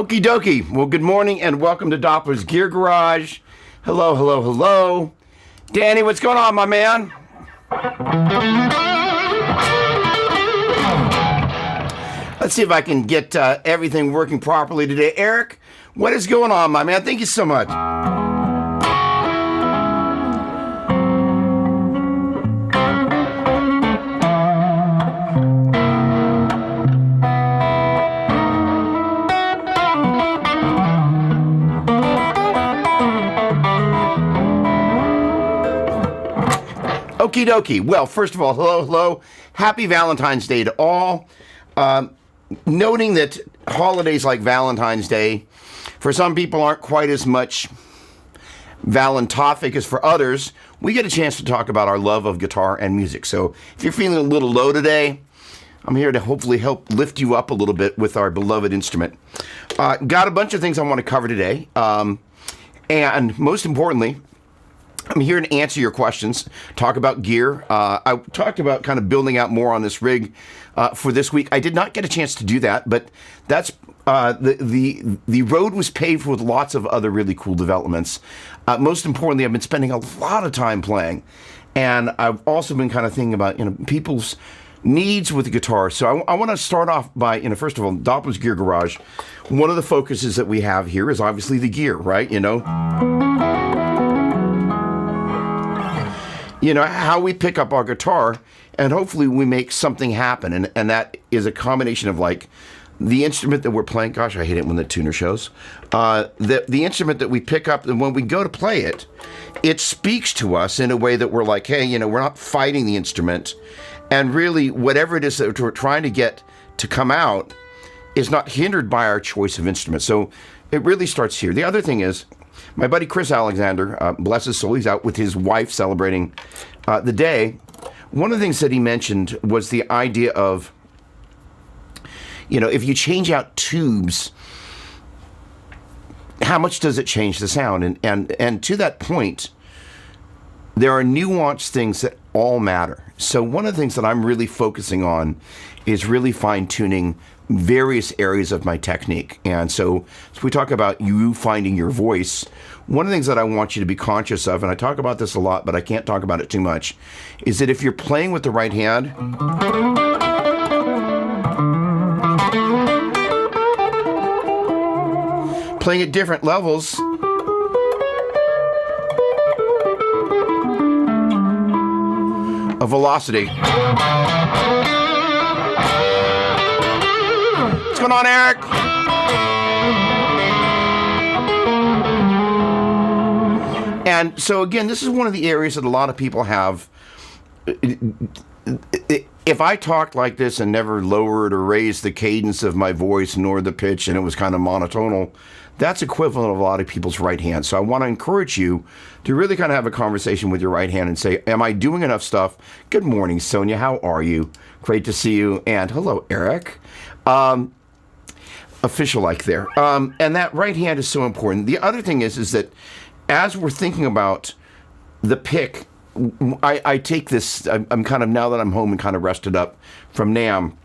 Okie dokie. Well, good morning and welcome to Doppler's Gear Garage. Hello, hello, hello. Danny, what's going on, my man? Let's see if I can get everything working properly today. Eric, what is going on, my man? Thank you so much. Okie dokie. Well, first of all, hello, hello. Happy Valentine's Day to all. Noting that holidays like Valentine's Day, for some people aren't quite as much Valentophic as for others, we get a chance to talk about our love of guitar and music. So if you're feeling a little low today, I'm here to hopefully help lift you up a little bit with our beloved instrument. Got a bunch of things I want to cover today. And most importantly, I'm here to answer your questions, talk about gear. I talked about kind of building out more on this rig for this week. I did not get a chance to do that, but that's the road was paved with lots of other really cool developments. Most importantly, I've been spending a lot of time playing, and I've also been kind of thinking about people's needs with the guitar. So I want to start off by first of all, Doppler's Gear Garage. One of the focuses that we have here is obviously the gear, right? How we pick up our guitar, and hopefully we make something happen. And that is a combination of like the instrument that we're playing. Gosh, I hate it when the tuner shows. The instrument that we pick up, and when we go to play it, it speaks to us in a way that we're like, hey, we're not fighting the instrument. And really, whatever it is that we're trying to get to come out is not hindered by our choice of instrument. So it really starts here. The other thing is, my buddy Chris Alexander, bless his soul, he's out with his wife celebrating the day. One of the things that he mentioned was the idea of, if you change out tubes, how much does it change the sound? And to that point, there are nuanced things that all matter. So one of the things that I'm really focusing on is really fine-tuning various areas of my technique. And so we talk about you finding your voice. One of the things that I want you to be conscious of, and I talk about this a lot, but I can't talk about it too much, is that if you're playing with the right hand, playing at different levels, of velocity. What's going on, Eric? And so again, this is one of the areas that a lot of people have. If I talked like this and never lowered or raised the cadence of my voice nor the pitch, and it was kind of monotonal, that's equivalent of a lot of people's right hand. So I want to encourage you to really kind of have a conversation with your right hand and say, am I doing enough stuff? Good morning, Sonia. How are you? Great to see you. And hello, Eric. Official like there. And that right hand is so important. The other thing is that as we're thinking about the pick, I take this, I'm kind of, now that I'm home and kind of rested up from NAMM,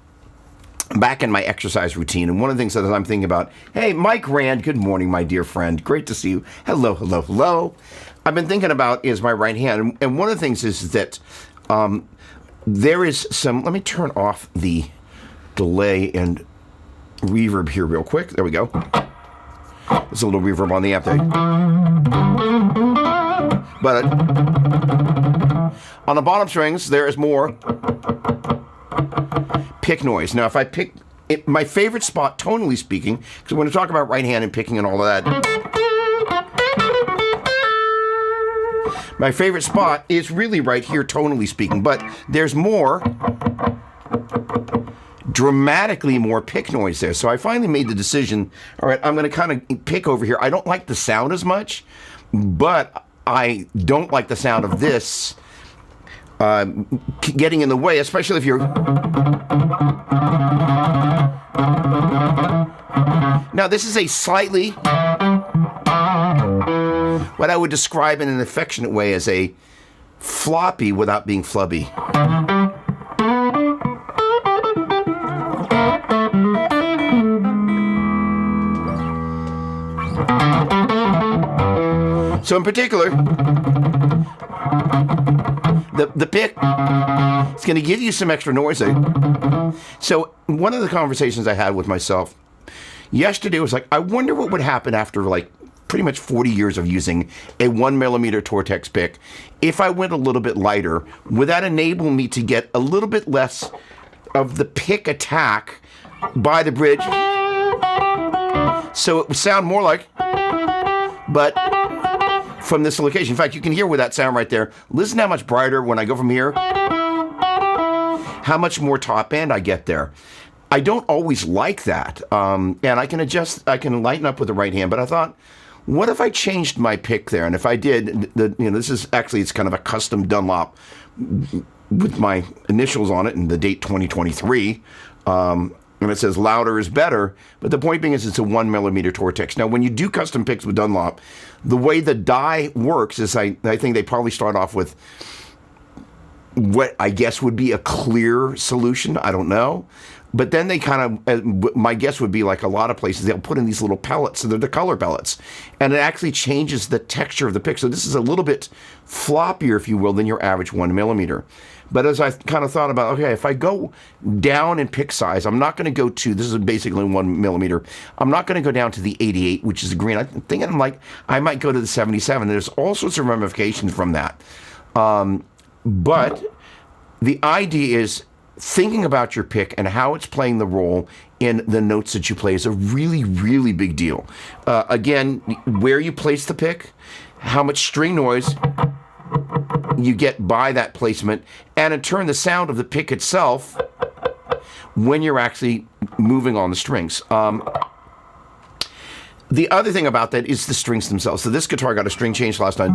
back in my exercise routine. And one of the things that I'm thinking about, hey, Mike Rand, good morning, my dear friend. Great to see you. Hello, hello, hello. I've been thinking about is my right hand. And one of the things is that there is some, let me turn off the delay and reverb here real quick. There we go. There's a little reverb on the amp there. But on the bottom strings, there is more pick noise. Now, if I pick it, my favorite spot, tonally speaking, because we're going to talk about right hand and picking and all of that. My favorite spot is really right here, tonally speaking, but there's more, dramatically more pick noise there. So I finally made the decision, all right, I'm going to kind of pick over here. I don't like the sound as much, but I don't like the sound of this getting in the way, especially if you're... Now, this is a slightly, what I would describe in an affectionate way as a floppy without being flubby. So in particular, the pick is going to give you some extra noise. So one of the conversations I had with myself yesterday was like, I wonder what would happen after like pretty much 40 years of using a 1mm Tortex pick if I went a little bit lighter. Would that enable me to get a little bit less of the pick attack by the bridge, so it would sound more like, but from this location. In fact, you can hear with that sound right there. Listen how much brighter when I go from here, how much more top end I get there. I don't always like that, and I can adjust, I can lighten up with the right hand, but I thought, what if I changed my pick there? And if I did, this is actually, it's kind of a custom Dunlop with my initials on it and the date 2023, and it says louder is better, but the point being is it's a 1mm Tortex. Now, when you do custom picks with Dunlop, the way the die works is I think they probably start off with what I guess would be a clear solution. I don't know. But then they kind of, my guess would be like a lot of places, they'll put in these little pellets, so they're the color pellets, and it actually changes the texture of the pick. So this is a little bit floppier, if you will, than your average 1mm. But as I kind of thought about, okay, if I go down in pick size, I'm not going to go to, this is basically 1mm, I'm not going to go down to the 88, which is the green. I'm thinking like, I might go to the 77. There's all sorts of ramifications from that. But the idea is, thinking about your pick and how it's playing the role in the notes that you play is a really, really big deal. Again, where you place the pick, how much string noise you get by that placement, and in turn the sound of the pick itself when you're actually moving on the strings. The other thing about that is the strings themselves. So this guitar got a string change last night.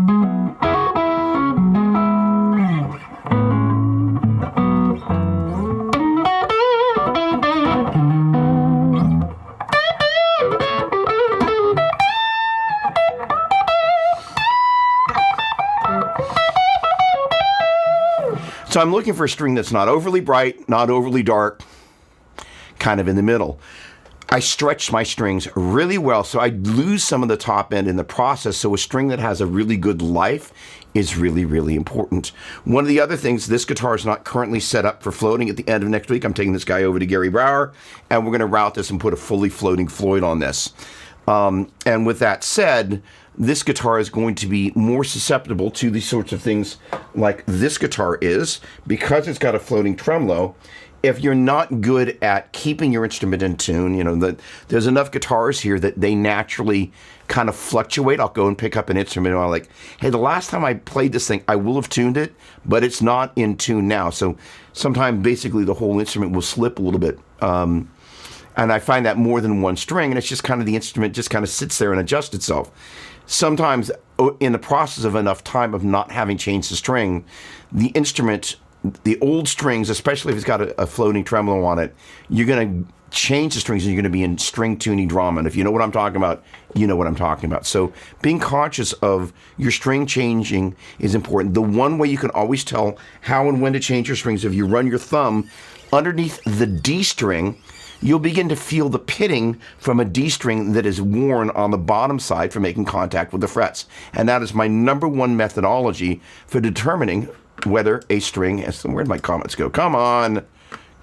So I'm looking for a string that's not overly bright, not overly dark, kind of in the middle. I stretched my strings really well, so I lose some of the top end in the process. So a string that has a really good life is really, really important. One of the other things, this guitar is not currently set up for floating. At the end of next week, I'm taking this guy over to Gary Brower, and we're going to route this and put a fully floating Floyd on this. And with that said, this guitar is going to be more susceptible to these sorts of things like this guitar is, because it's got a floating tremolo. If you're not good at keeping your instrument in tune, there's enough guitars here that they naturally kind of fluctuate. I'll go and pick up an instrument and I'm like, hey, the last time I played this thing, I will have tuned it, but it's not in tune now. So sometimes basically the whole instrument will slip a little bit. And I find that more than one string, and it's just kind of the instrument just kind of sits there and adjusts itself. Sometimes in the process of enough time of not having changed the string, the instrument, the old strings, especially if it's got a floating tremolo on it, you're going to change the strings and you're going to be in string tuning drama. And if you know what I'm talking about, you know what I'm talking about. So being conscious of your string changing is important. The one way you can always tell how and when to change your strings, if you run your thumb underneath the D string, you'll begin to feel the pitting from a D string that is worn on the bottom side for making contact with the frets. And that is my number one methodology for determining whether a string has, where'd my comments go? Come on,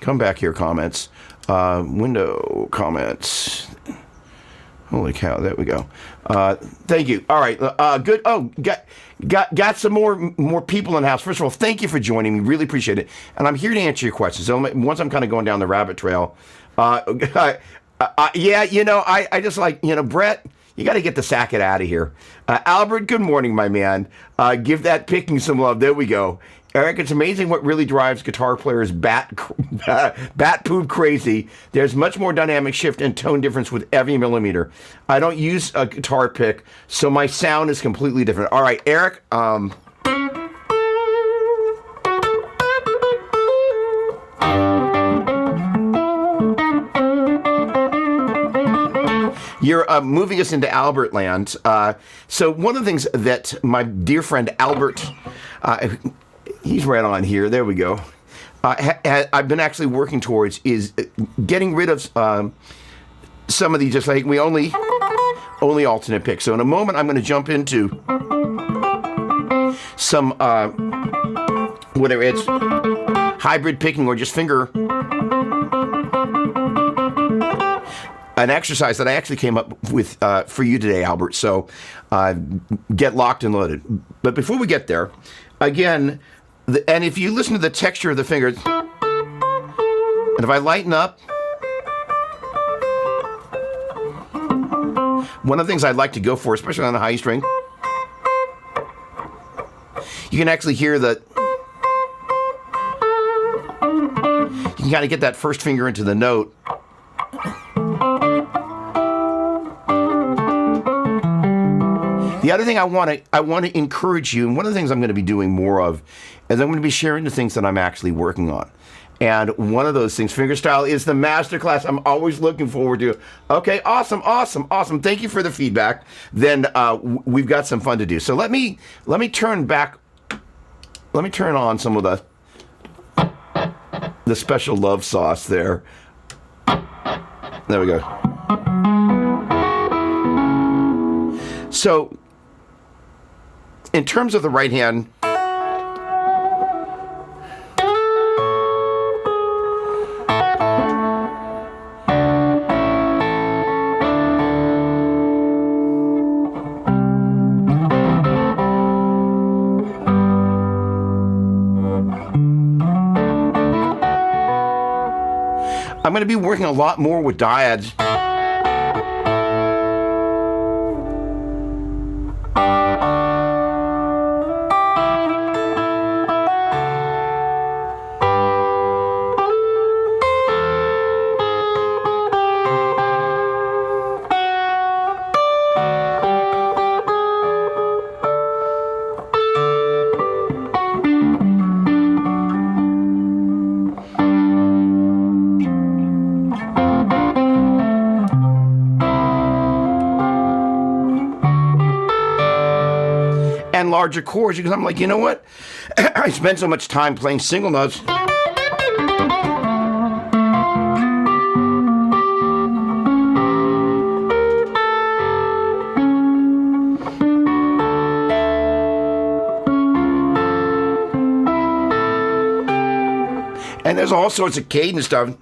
come back here, comments. Window comments. Holy cow, there we go. Thank you. All right, good. Oh, got some more people in the house. First of all, thank you for joining me. Really appreciate it. And I'm here to answer your questions. So once I'm kind of going down the rabbit trail, yeah, I just like, Brett, you got to get the sacket out of here. Albert, good morning, my man. Give that picking some love. There we go. Eric, it's amazing what really drives guitar players bat poop crazy. There's much more dynamic shift and tone difference with every millimeter. I don't use a guitar pick, so my sound is completely different. All right, Eric. You're moving us into Albert land. So one of the things that my dear friend Albert, he's right on here. There we go. I've been actually working towards is getting rid of some of these. Just like we only only alternate pick. So in a moment, I'm going to jump into some, whatever it's hybrid picking or just finger, an exercise that I actually came up with for you today, Albert. So get locked and loaded. But before we get there, again, and if you listen to the texture of the fingers, and if I lighten up, one of the things I'd like to go for, especially on the high string, you can actually hear that. You can kind of get that first finger into the note. The other thing I want to encourage you, and one of the things I'm going to be doing more of, is I'm going to be sharing the things that I'm actually working on. And one of those things, fingerstyle, is the masterclass I'm always looking forward to. Okay, awesome. Thank you for the feedback. Then we've got some fun to do. So let me turn on some of the special love sauce there. There we go. So, in terms of the right hand, I'm going to be working a lot more with dyads. And larger chords, because I'm like, you know what? I spend so much time playing single notes. And there's all sorts of cadence stuff.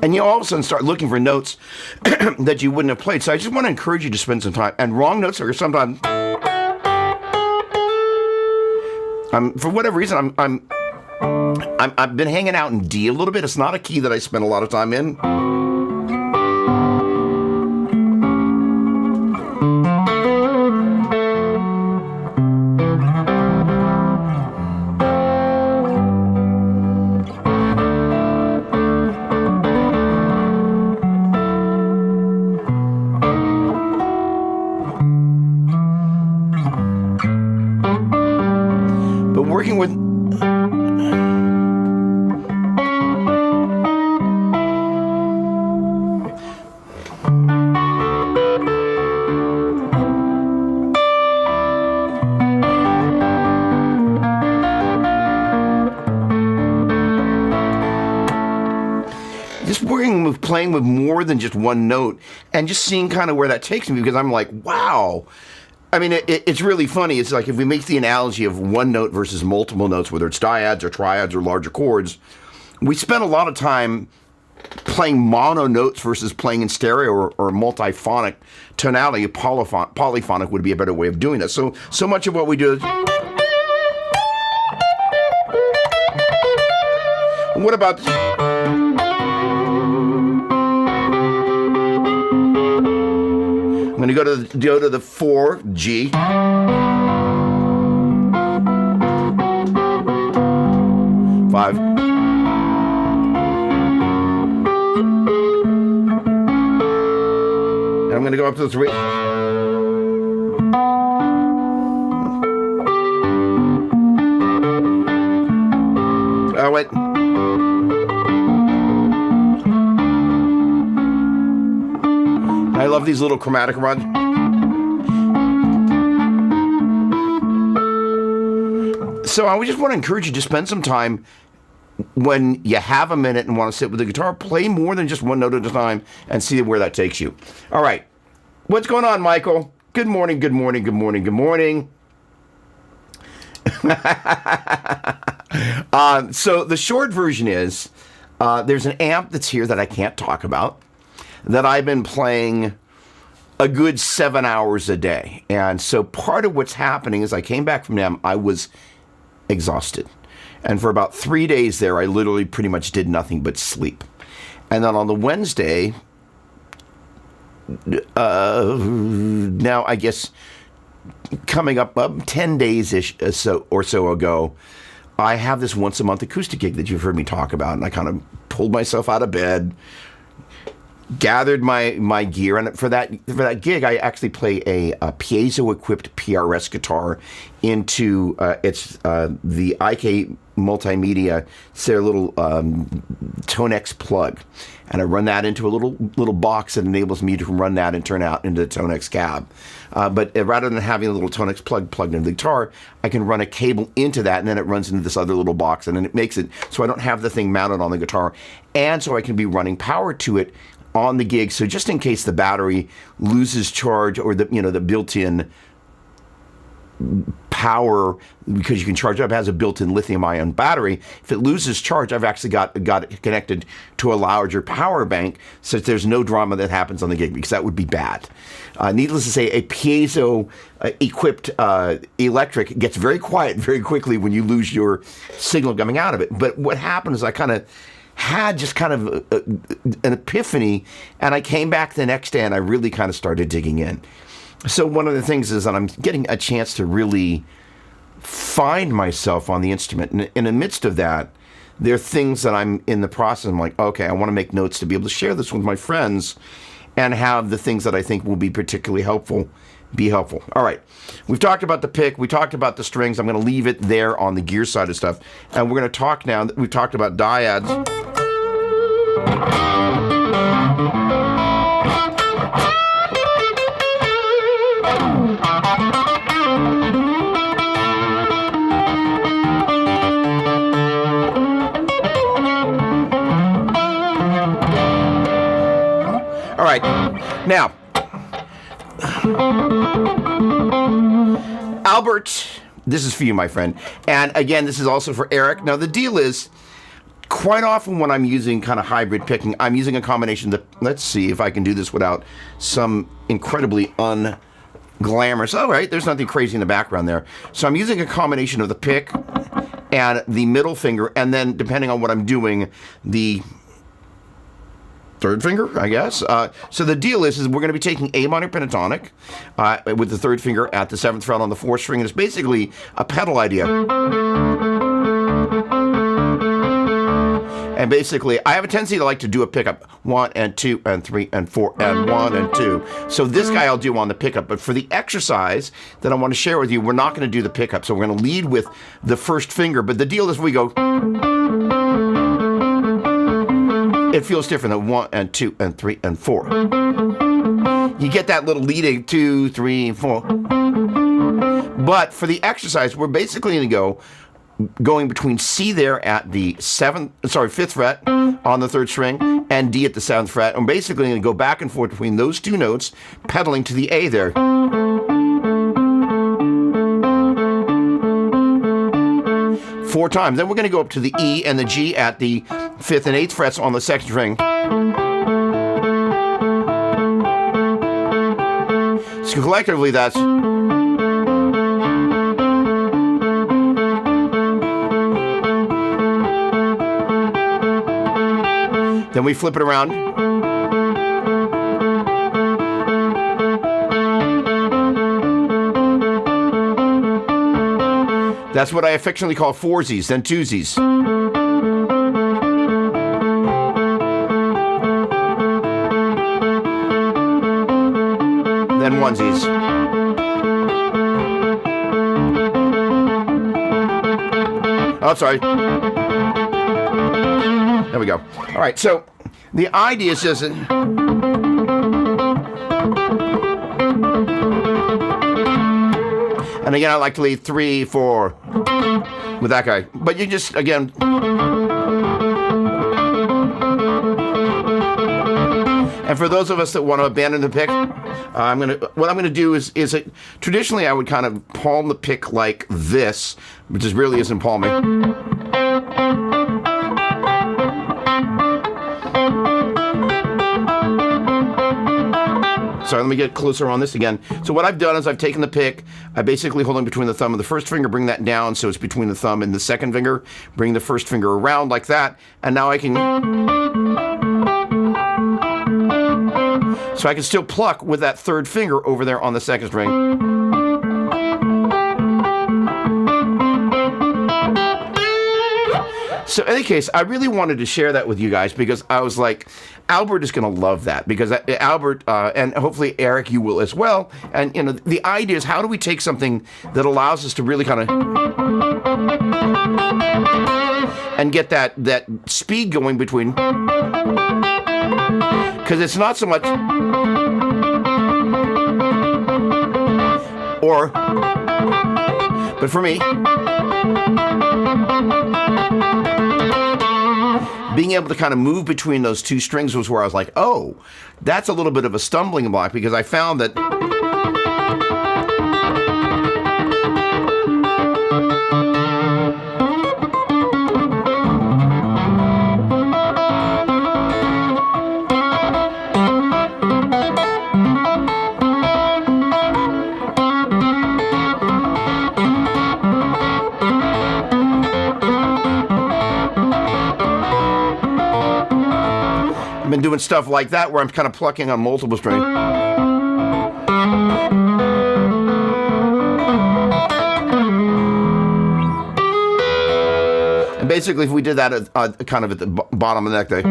And you all of a sudden start looking for notes that you wouldn't have played. So I just want to encourage you to spend some time. And wrong notes are sometimes, for whatever reason, I've been hanging out in D a little bit. It's not a key that I spend a lot of time in. Working with playing with more than just one note and just seeing kind of where that takes me, because I'm like, wow. I mean, it's really funny. It's like if we make the analogy of one note versus multiple notes, whether it's dyads or triads or larger chords, we spend a lot of time playing mono notes versus playing in stereo or multiphonic tonality. Polyphonic would be a better way of doing that. So much of what we do is... What about... I'm going to go to the 4, G. 5. And I'm going to go up to the 3. Oh, wait. I love these little chromatic runs. So I just want to encourage you to spend some time when you have a minute and want to sit with the guitar, play more than just one note at a time and see where that takes you. All right. What's going on, Michael? Good morning, good morning, good morning, good morning. So the short version is there's an amp that's here that I can't talk about that I've been playing a good 7 hours a day. And so part of what's happening is I came back from them, I was exhausted. And for about 3 days there, I literally pretty much did nothing but sleep. And then on the Wednesday, now I guess coming up 10 days-ish or so ago, I have this once a month acoustic gig that you've heard me talk about. And I kind of pulled myself out of bed, gathered my gear, and for that gig, I actually play a piezo-equipped PRS guitar into the IK Multimedia. It's their little Tonex plug, and I run that into a little box that enables me to run that and turn out into the Tonex cab. But rather than having a little Tonex plug plugged into the guitar, I can run a cable into that, and then it runs into this other little box, and then it makes it so I don't have the thing mounted on the guitar, and so I can be running power to it on the gig. So just in case the battery loses charge or the built-in power, because you can charge it up, it has a built-in lithium-ion battery. If it loses charge, I've actually got it connected to a larger power bank, so that there's no drama that happens on the gig, because that would be bad. Needless to say, a piezo-equipped electric gets very quiet very quickly when you lose your signal coming out of it. But what happened is I kind of had just kind of an epiphany, and I came back the next day and I really kind of started digging in. So one of the things is that I'm getting a chance to really find myself on the instrument. And in the midst of that, there are things that I'm in the process. I'm like, okay, I want to make notes to be able to share this with my friends and have the things that I think will be particularly helpful be helpful. All right. We've talked about the pick. We talked about the strings. I'm going to leave it there on the gear side of stuff. And we're going to talk now. We've talked about dyads. All right. Now, Albert, this is for you, my friend. And again, this is also for Eric. Now, the deal is, quite often when I'm using kind of hybrid picking, I'm using a combination that, let's see if I can do this without some incredibly unglamorous. All right, there's nothing crazy in the background there. So I'm using a combination of the pick and the middle finger, and then depending on what I'm doing, the third finger, I guess. So the deal is we're going to be taking A minor pentatonic with the third finger at the 7th fret on the 4th string, and it's basically a pedal idea. And basically, I have a tendency to like to do a pickup 1 and 2 and 3 and 4 and 1 and 2. So this guy I'll do on the pickup. But for the exercise that I want to share with you, we're not going to do the pickup. So we're going to lead with the first finger. But the deal is we go. It feels different than 1 and 2 and 3 and 4. You get that little leading 2, 3, 4. But for the exercise, we're basically going to going between C there at the 5th fret on the 3rd string and D at the 7th fret. I'm basically going to go back and forth between those two notes, pedaling to the A there. 4 times. Then we're going to go up to the E and the G at the 5th and 8th frets on the 2nd string. So collectively, that's. Then we flip it around. That's what I affectionately call foursies, then twosies. Then onesies. Oh, sorry. There we go. All right, so the idea is just... And again, I like to lead 3, 4. with that guy. But you just, again, and for those of us that want to abandon the pick, what I'm gonna do is traditionally I would kind of palm the pick like this, which really isn't palming. Sorry, let me get closer on this again. So what I've done is I've taken the pick, I basically hold it between the thumb and the first finger, bring that down so it's between the thumb and the second finger, bring the first finger around like that, and now I can... So I can still pluck with that third finger over there on the second string. So in any case, I really wanted to share that with you guys because I was like, Albert is going to love that because Albert, and hopefully Eric, you will as well. And, you know, the idea is how do we take something that allows us to really kind of, and get that speed going between, because it's not so much, but for me, being able to kind of move between those two strings was where I was like, oh, that's a little bit of a stumbling block because I found that I've been doing stuff like that where I'm kind of plucking on multiple strings. And basically, if we did that kind of at the bottom of the neck there.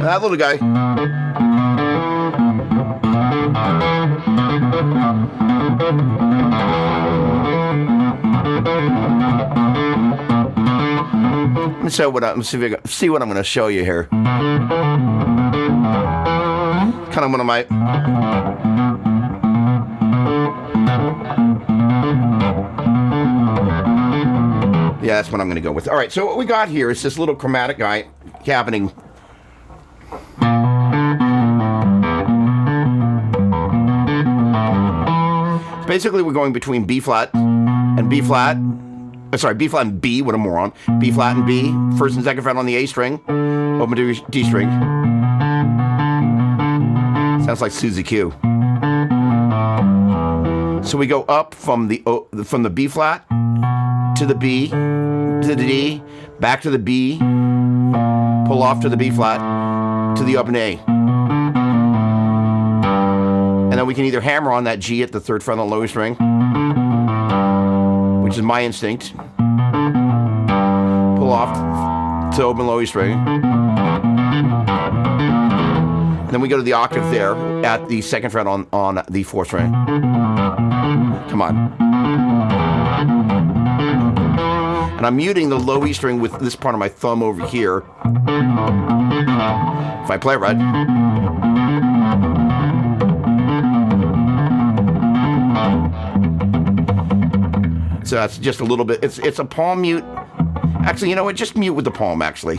That little guy. Let me see what I'm going to show you here. Kind of one of my. Yeah, that's what I'm going to go with. All right, so what we got here is this little chromatic guy happening. Basically, we're going between B flat and B flat. Sorry, B flat and B, what a moron. B flat and B, first and second fret on the A string, open to D string. Sounds like Susie Q. So we go up from the B flat to the B, to the D, back to the B, pull off to the B flat, to the open A. And then we can either hammer on that G at the third fret on the lower string, which is my instinct. Pull off to open lower string. And then we go to the octave there at the second fret on the fourth string. Come on. And I'm muting the low E string with this part of my thumb over here. If I play it right. So that's just a little bit, it's a palm mute. Actually, you know what, just mute with the palm, actually.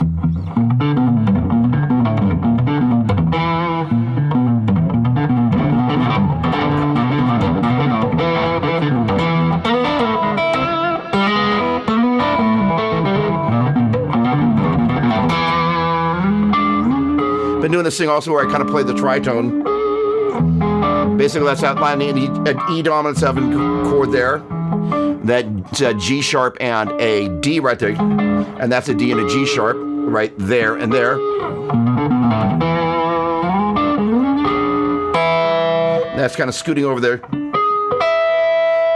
Been doing this thing also where I kind of play the tritone. Basically, that's outlining an E dominant 7 chord there. That's a G sharp and a D right there. And that's a D and a G sharp right there and there. That's kind of scooting over there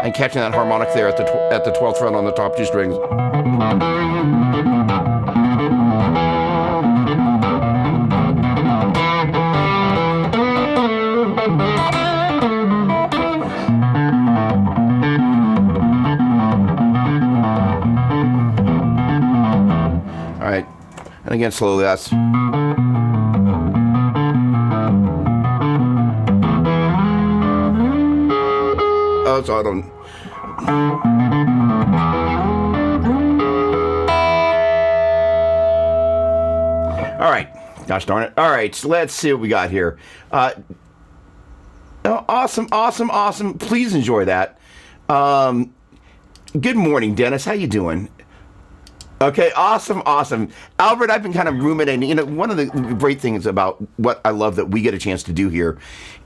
and catching that harmonic there at the 12th fret on the top two strings. And again, slowly, that's... Oh, so I don't... All right. Gosh darn it. All right, so let's see what we got here. Oh, awesome, awesome, awesome. Please enjoy that. Good morning, Dennis. How you doing? Okay, awesome, awesome. Albert, I've been kind of ruminating. You know, one of the great things about what I love that we get a chance to do here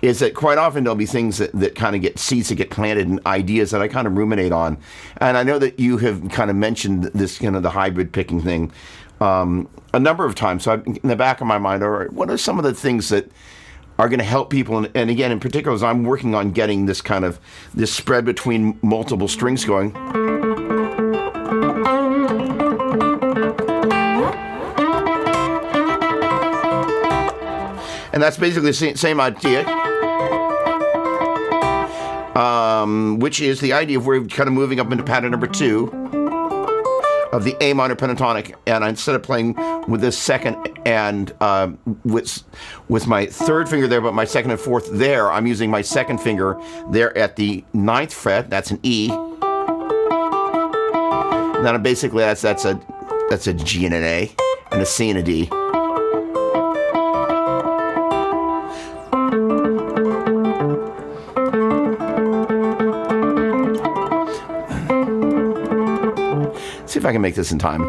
is that quite often there'll be things that kind of get seeds that get planted and ideas that I kind of ruminate on. And I know that you have kind of mentioned this, you know, the hybrid picking thing a number of times. So in the back of my mind, all right, what are some of the things that are going to help people? And again, in particular, as I'm working on getting this kind of, this spread between multiple strings going. And that's basically the same idea, which is the idea of we're kind of moving up into pattern number 2 of the A minor pentatonic. And instead of playing with this second and with my third finger there, but my second and fourth there, I'm using my second finger there at the 9th fret. That's an E. And then basically that's a G and an A, and a C and a D. See if I can make this in time.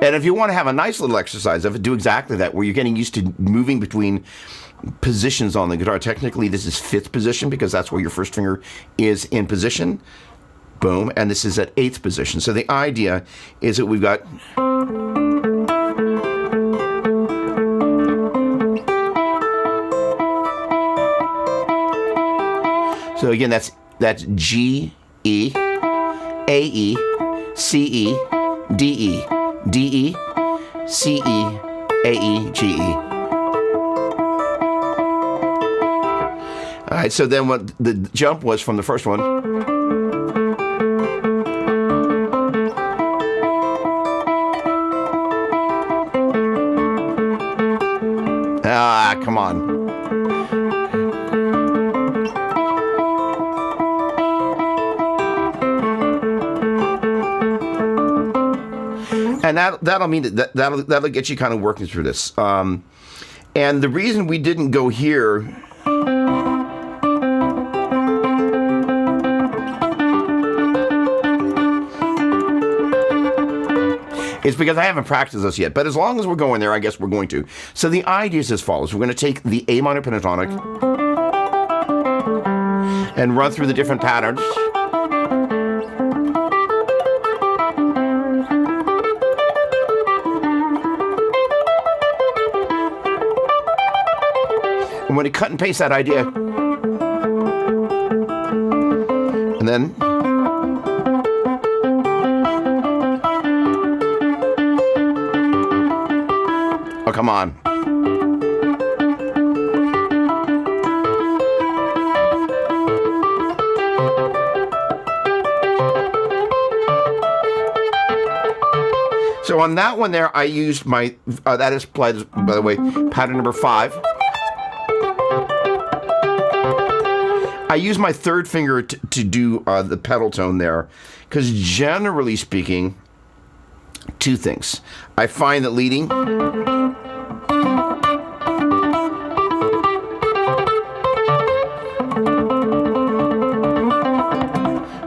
And if you want to have a nice little exercise of it, do exactly that, where you're getting used to moving between positions on the guitar. Technically, this is 5th position because that's where your first finger is in position. Boom. And this is at 8th position. So the idea is that we've got... So again, that's G, E, A, E, C, E, D, E, D, E, C, E, A, E, G, E. All right, so then what the jump was from the first one. Ah, come on. And that'll mean that'll get you kind of working through this. And the reason we didn't go here is because I haven't practiced this yet. But as long as we're going there, I guess we're going to. So the idea is as follows. We're going to take the A minor pentatonic and run through the different patterns. And when you cut and paste that idea, and then oh, come on. So on that one there, I used my, that is, by the way, pattern number 5. I use my third finger to do the pedal tone there, because generally speaking, 2 things. I find that leading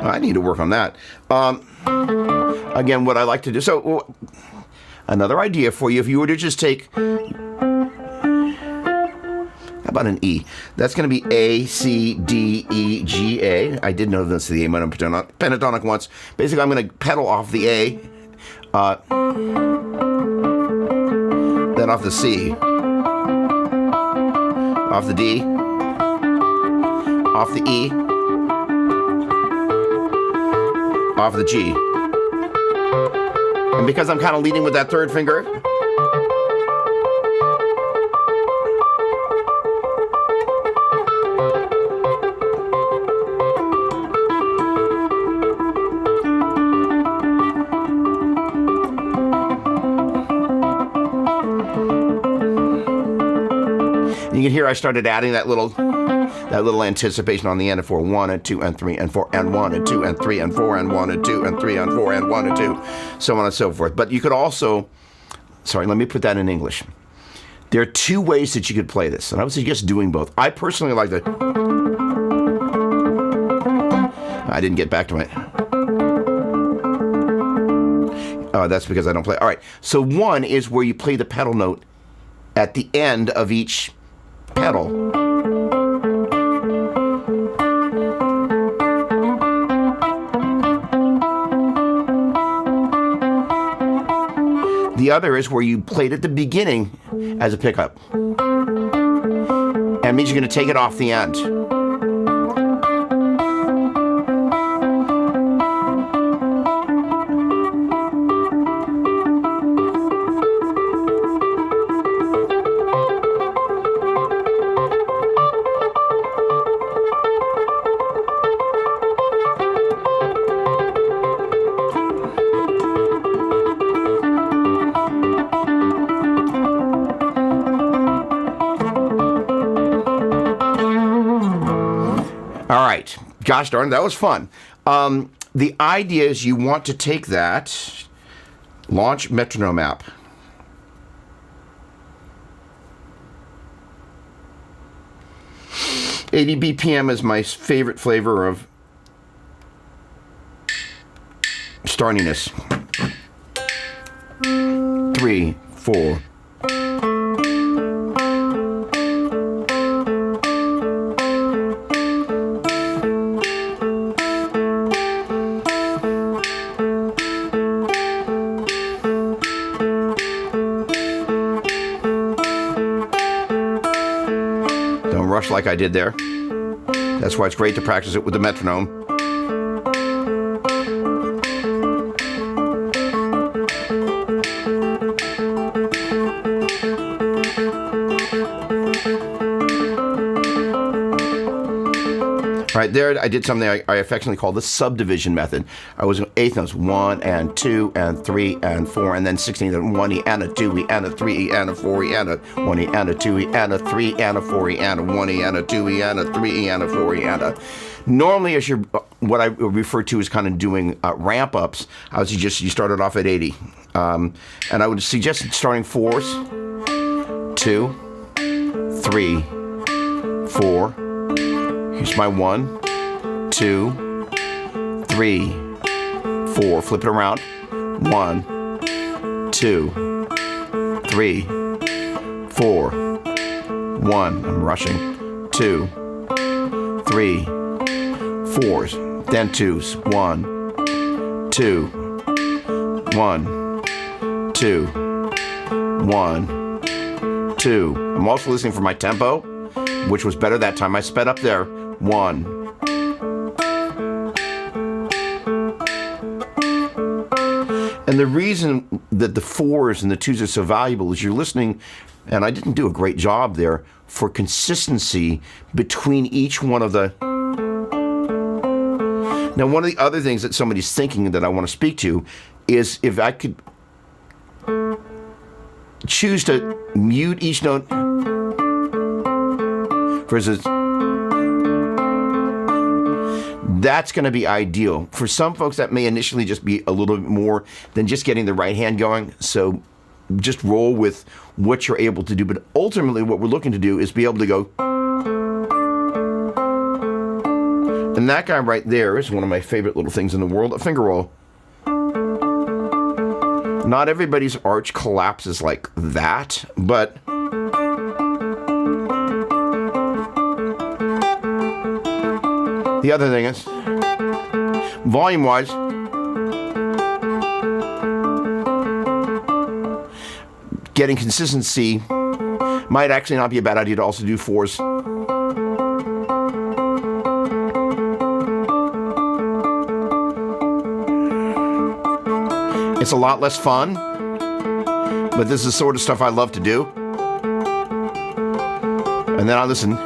I need to work on that. Again, what I like to do. So another idea for you, if you were to just take, about an E. That's going to be A, C, D, E, G, A. I did know this is the A minor pentatonic once. Basically, I'm going to pedal off the A, then off the C, off the D, off the E, off the G. And because I'm kind of leading with that third finger, here I started adding that little anticipation on the end of 4, 1 and 2 and 3 and 4 and 1 and 2 and 3 and 4 and 1 and 2 and 3 and 4 and 1 and 2, so on and so forth. But you could also, sorry, let me put that in English. There are two ways that you could play this, and I would suggest doing both. I personally like the. I didn't get back to my. Oh, that's because I don't play. All right. So one is where you play the pedal note at the end of each pedal. The other is where you played at the beginning as a pickup. That means you're going to take it off the end. All right. Gosh darn, that was fun. The idea is you want to take that, launch metronome app. .80 BPM is my favorite flavor of startiness. 3, 4. Rush like I did there. That's why it's great to practice it with the metronome. Right there, I did something I affectionately call the subdivision method. I was eighth notes, 1 and 2 and 3 and 4, and then 16 and 1 E and a 2 E and a 3 E and a 4 E and a 1 E and a 2 E and a 3 and a 4 E and a 1 E and a 2 E and a 3 E and a 4 E and a. Normally, as you're what I refer to as kind of doing ramp ups, I would suggest you started off at 80, and I would suggest starting 4s, 2, 3, 4. Here's my 1, 2, 3, 4. Flip it around. 1, 2, 3, 4. 1. I'm rushing. 2, 3, 4s. Then 2s. 1, 2, 1, 2, 1, 2. I'm also listening for my tempo, which was better that time. I sped up there. 1. And the reason that the 4s and the 2s are so valuable is you're listening, and I didn't do a great job there, for consistency between each one of the. Now, one of the other things that somebody's thinking that I want to speak to is if I could choose to mute each note versus. That's going to be ideal. For some folks, that may initially just be a little bit more than just getting the right hand going. So just roll with what you're able to do. But ultimately, what we're looking to do is be able to go. And that guy right there is one of my favorite little things in the world, a finger roll. Not everybody's arch collapses like that, but the other thing is, volume-wise, getting consistency might actually not be a bad idea to also do 4s. It's a lot less fun, but this is the sort of stuff I love to do. And then I listen.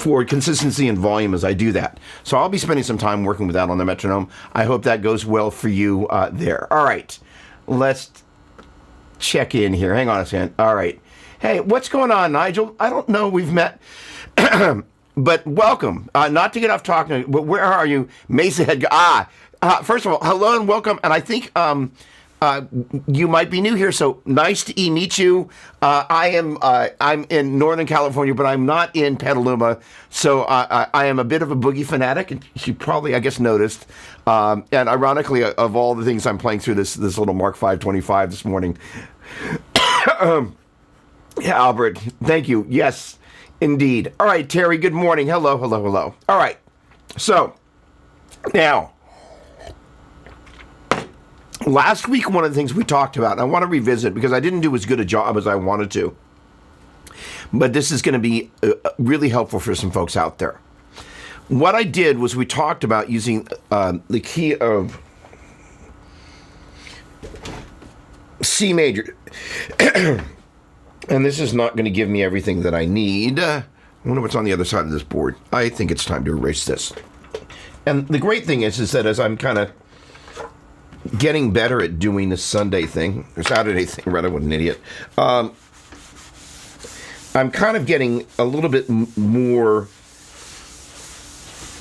for consistency and volume as I do that. So I'll be spending some time working with that on the metronome. I hope that goes well for you there. All right, let's check in here. Hang on a second. All right. Hey, what's going on, Nigel? I don't know. We've met, but welcome. Not to get off talking, but where are you? Mesa Head. First of all, hello and welcome. And I think you might be new here, so nice to meet you. I'm in Northern California, but I'm not in Petaluma, so I am a bit of a boogie fanatic, and you probably, I guess, noticed. And ironically, of all the things I'm playing through this little Mark 525 this morning. Yeah, Albert, thank you. Yes, indeed. All right, Terry, good morning. Hello. All right, so now, last week, one of the things we talked about, and I want to revisit because I didn't do as good a job as I wanted to, but this is going to be really helpful for some folks out there. What I did was we talked about using the key of C major. And this is not going to give me everything that I need. I wonder what's on the other side of this board. I think it's time to erase this. And the great thing is that as I'm kind of getting better at doing this Sunday thing, or Saturday thing, rather, what an idiot. I'm kind of getting a little bit more.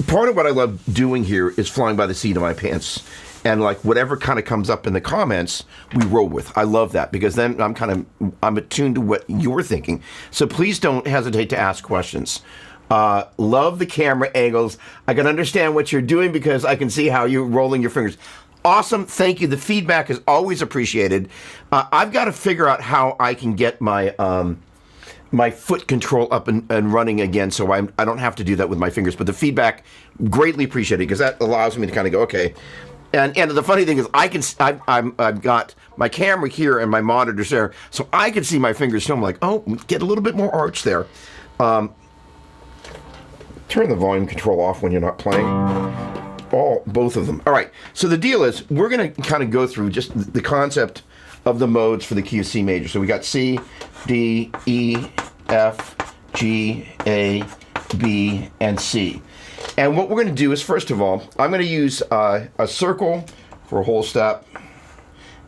Part of what I love doing here is flying by the seat of my pants. And like whatever kind of comes up in the comments, we roll with. I love that because then I'm attuned to what you're thinking. So please don't hesitate to ask questions. Love the camera angles. I can understand what you're doing because I can see how you're rolling your fingers. Awesome. Thank you. The feedback is always appreciated. I've got to figure out how I can get my my foot control up and running again so I don't have to do that with my fingers. But the feedback, greatly appreciated because that allows me to kind of go, okay. And the funny thing is I've got my camera here and my monitors there, so I can see my fingers. So I'm like, oh, get a little bit more arch there. Turn the volume control off when you're not playing. Both of them. All right. So the deal is we're going to kind of go through just the concept of the modes for the key of C major. So we got C, D, E, F, G, A, B, and C. And what we're going to do is, first of all, I'm going to use a circle for a whole step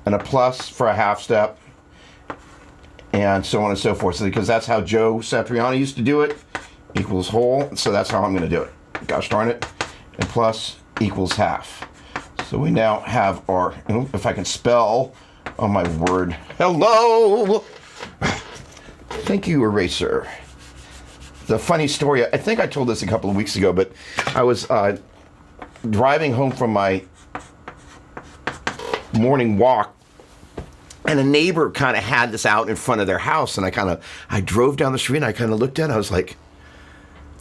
and a plus for a half step and so on and so forth. So, because that's how Joe Satriani used to do it, equals whole. So that's how I'm going to do it. Gosh darn it. And plus equals half. So we now have our, if I can spell, oh my word, hello. Thank you, eraser. The funny story, I think I told this a couple of weeks ago, but I was driving home from my morning walk, and a neighbor kind of had this out in front of their house, and I drove down the street, and I kind of looked at it, I was like,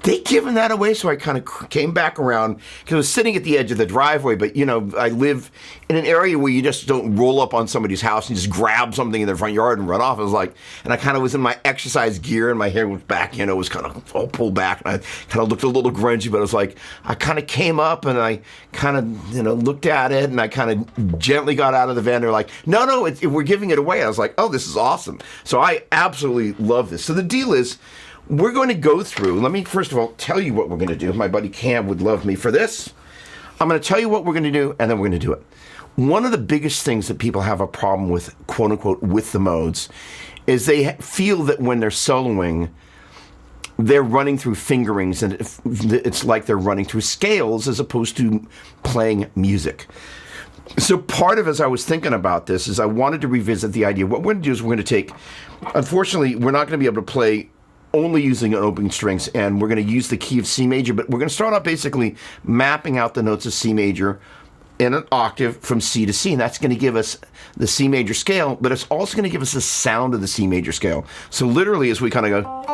they given that away? So I kind of came back around, because I was sitting at the edge of the driveway, but, I live in an area where you just don't roll up on somebody's house and just grab something in their front yard and run off. I was like, and I kind of was in my exercise gear, and my hair was back, was kind of all pulled back, and I kind of looked a little grungy, but I was like, I kind of came up, and I kind of, looked at it, and I kind of gently got out of the van. They're like, no, we're giving it away. I was like, oh, this is awesome. So I absolutely love this. So the deal is, we're going to go through, let me first of all tell you what we're going to do. My buddy Cam would love me for this. I'm going to tell you what we're going to do, and then we're going to do it. One of the biggest things that people have a problem with, quote unquote, with the modes, is they feel that when they're soloing, they're running through fingerings, and it's like they're running through scales as opposed to playing music. So part of, as I was thinking about this, is I wanted to revisit the idea. What we're going to do is we're going to take, unfortunately, we're not going to be able to play only using an opening strings, and we're going to use the key of C major, but we're going to start out basically mapping out the notes of C major in an octave from C to C, and that's going to give us the C major scale, but it's also going to give us the sound of the C major scale. So literally, as we kind of go,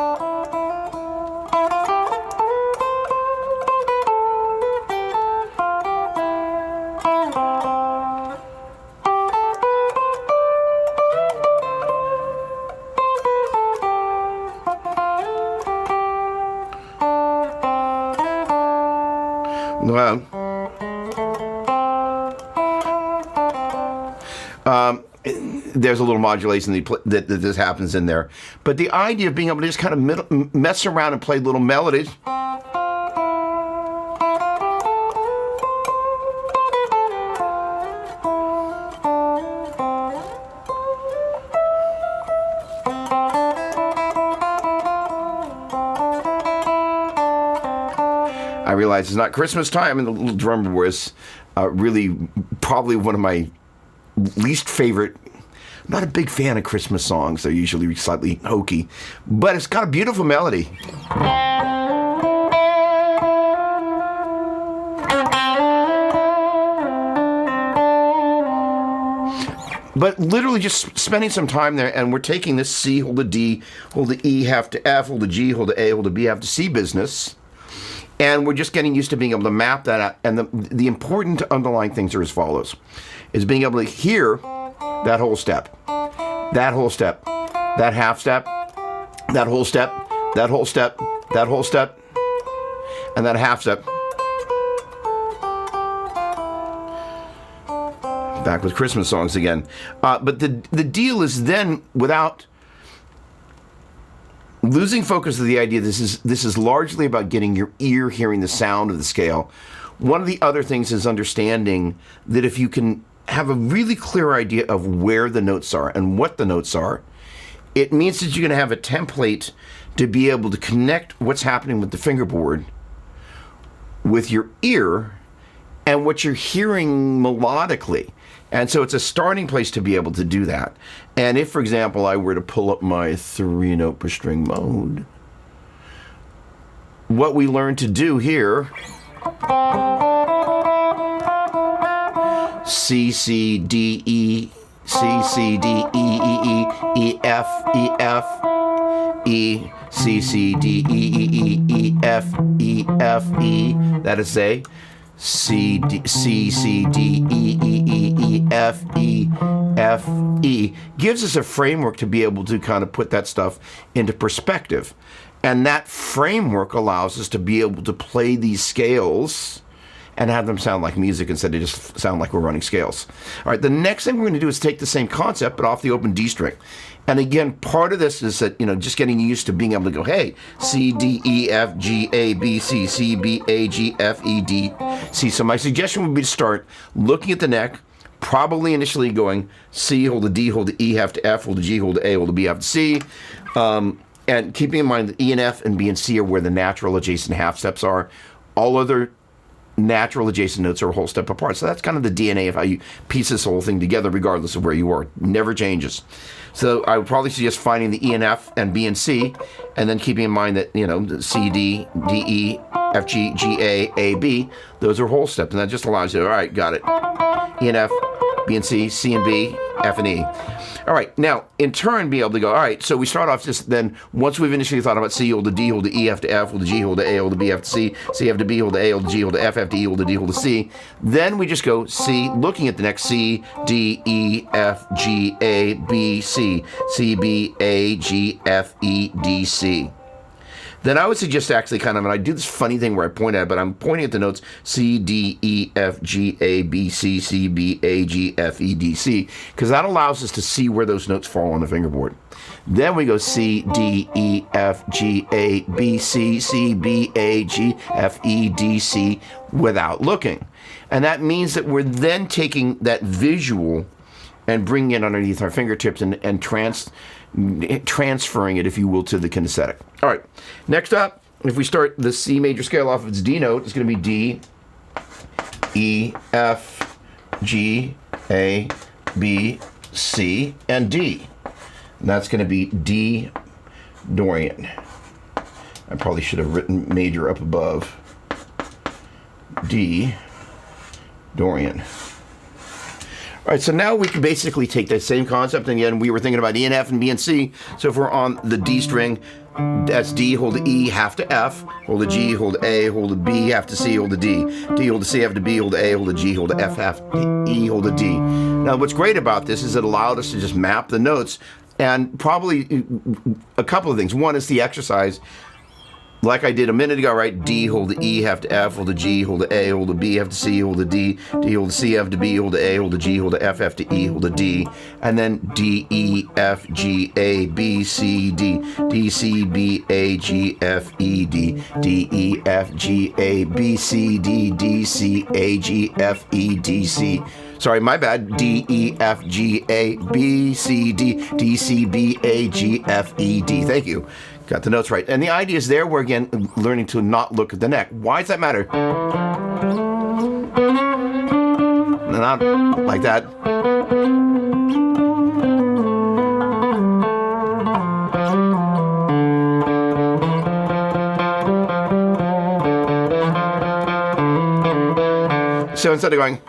there's a little modulation that this happens in there. But the idea of being able to just kind of mess around and play little melodies. I realized it's not Christmas time, and the little drummer was really probably one of my least favorite. I'm not a big fan of Christmas songs. They're usually slightly hokey, but it's got a beautiful melody. But literally just spending some time there, and we're taking this C, hold the D, hold the E, half to F, hold the G, hold the A, hold the B, half to C business. And we're just getting used to being able to map that out. And the important underlying things are as follows. Is being able to hear that whole step, that whole step, that half step, that whole step, that whole step, that whole step, and that half step. Back with Christmas songs again. But the deal is then, without losing focus of the idea, this is largely about getting your ear hearing the sound of the scale. One of the other things is understanding that if you can have a really clear idea of where the notes are and what the notes are, it means that you're going to have a template to be able to connect what's happening with the fingerboard with your ear and what you're hearing melodically. And so it's a starting place to be able to do that. And if, for example, I were to pull up my 3-note per string mode, what we learn to do here, C, C, D, E, C, C, D, E, E, E, E, F, E, F, E, C, C, D, E, E, E, E, F, E, F, E, that is say, C, D, C, C, D, E, E, E, E, F, E, F, E, gives us a framework to be able to kind of put that stuff into perspective. And that framework allows us to be able to play these scales and have them sound like music instead of just sound like we're running scales. All right, the next thing we're going to do is take the same concept, but off the open D string. And again, part of this is that, just getting used to being able to go, hey, C, D, E, F, G, A, B, C, C, B, A, G, F, E, D, C. So my suggestion would be to start looking at the neck, probably initially going C, hold the D, hold the E, half to F, hold the G, hold the A, hold the B, half to C. And keeping in mind that E and F and B and C are where the natural adjacent half steps are. All other natural adjacent notes are a whole step apart. So that's kind of the DNA of how you piece this whole thing together, regardless of where you are. Never changes. So I would probably suggest finding the E and F and B and C, and then keeping in mind that, C, D, D, E, F, G, G, A, B, those are whole steps. And that just allows you, all right, got it. E and F, B and C and B, F and E. All right, now, in turn, be able to go, all right, so we start off just then, once we've initially thought about C, hold the D, hold the E, F to F, hold the G, hold the A, hold the B, F to C, C, F to B, hold the A, hold the G, hold the F, F to E, hold the D, hold the C. Then we just go C, looking at the next C, D, E, F, G, A, B, C, C, B, A, G, F, E, D, C. Then I would suggest actually kind of, and I do this funny thing where I point at it, but I'm pointing at the notes C, D, E, F, G, A, B, C, C, B, A, G, F, E, D, C, because that allows us to see where those notes fall on the fingerboard. Then we go C, D, E, F, G, A, B, C, C, B, A, G, F, E, D, C without looking. And that means that we're then taking that visual and bringing it underneath our fingertips and transferring it, if you will, to the kinesthetic. All right, next up, if we start the C major scale off of its D note, it's going to be D, E, F, G, A, B, C, and D. And that's going to be D Dorian. I probably should have written major up above. D Dorian. All right, so now we can basically take that same concept, and again, we were thinking about E and F and B and C. So if we're on the D string, that's D, hold the E, half to F, hold the G, hold the A, hold the B, half to C, hold the D, D, hold the C, half to B, hold the A, hold the G, hold the F, half to E, hold the D. Now, what's great about this is it allowed us to just map the notes, and probably a couple of things. One is the exercise, like I did a minute ago, right? D, hold the E, half to F, hold the G, hold the A, hold the B, half to C, hold the D, D, hold the C, half to B, hold the A, hold the G, hold the F, half to E, hold the D, and then D, E, F, G, A, B, C, D, D, C, B, A, G, F, E, D, D, E, F, G, A, B, C, D, D, C, A, G, F, E, D, C. Sorry, my bad. D, E, F, G, A, B, C, D, D, C, B, A, G, F, E, D. Thank you. Got the notes right. And the idea is there, we're again learning to not look at the neck. Why does that matter? Not like that. So instead of going,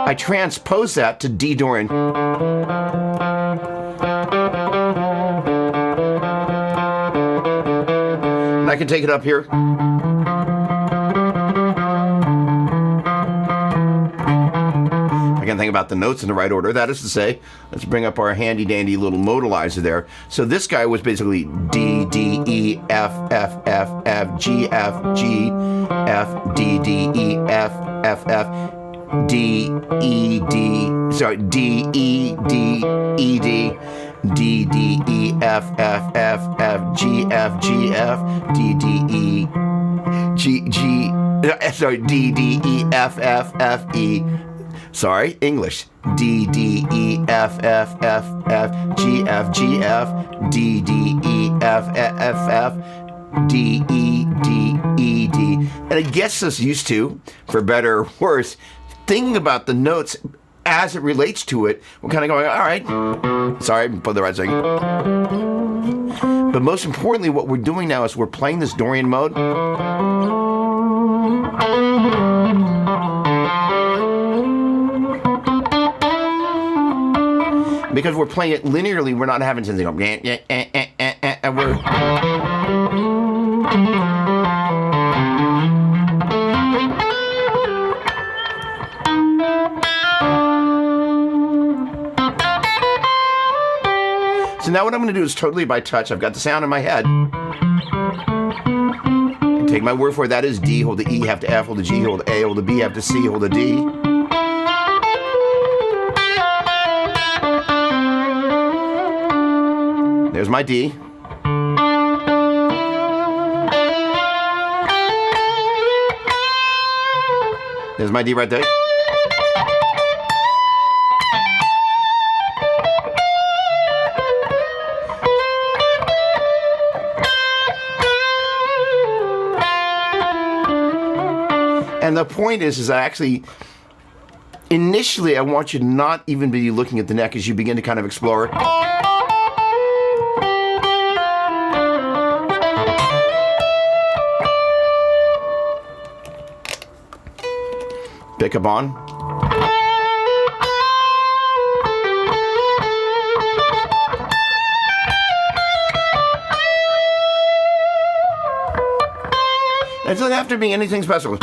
I transpose that to D Dorian. And I can take it up here. I can think about the notes in the right order. That is to say, let's bring up our handy dandy little modalizer there. So this guy was basically D, D, E, F, F, F, F, G, F, G, F, D, D, E, F, F, F, D, E, D, sorry, D, E, D, E, D, D, D, E, F, F, F, F, G, F, G, F, D, D, E, G, G, sorry, D, D, E, F, F, F, E, sorry, English, D, D, E, F, F, F, F, G, F, G, F, D, D, E, F, F, F, F, D, E, D, E, D. And it gets us used to, for better or worse, thinking about the notes as it relates to it. We're kind of going, all right, sorry, put the right thing. But most importantly, what we're doing now is we're playing this Dorian mode. Because we're playing it linearly, we're not having something go, and we're... So now what I'm going to do is totally by touch. I've got the sound in my head. And take my word for it, that is D, hold the E, have to F, hold the G, hold the A, hold the B, have to C, hold the D. There's my D. There's my D right there. And the point is I actually, initially, I want you to not even be looking at the neck as you begin to kind of explore. Pick up on. It doesn't have to be anything special.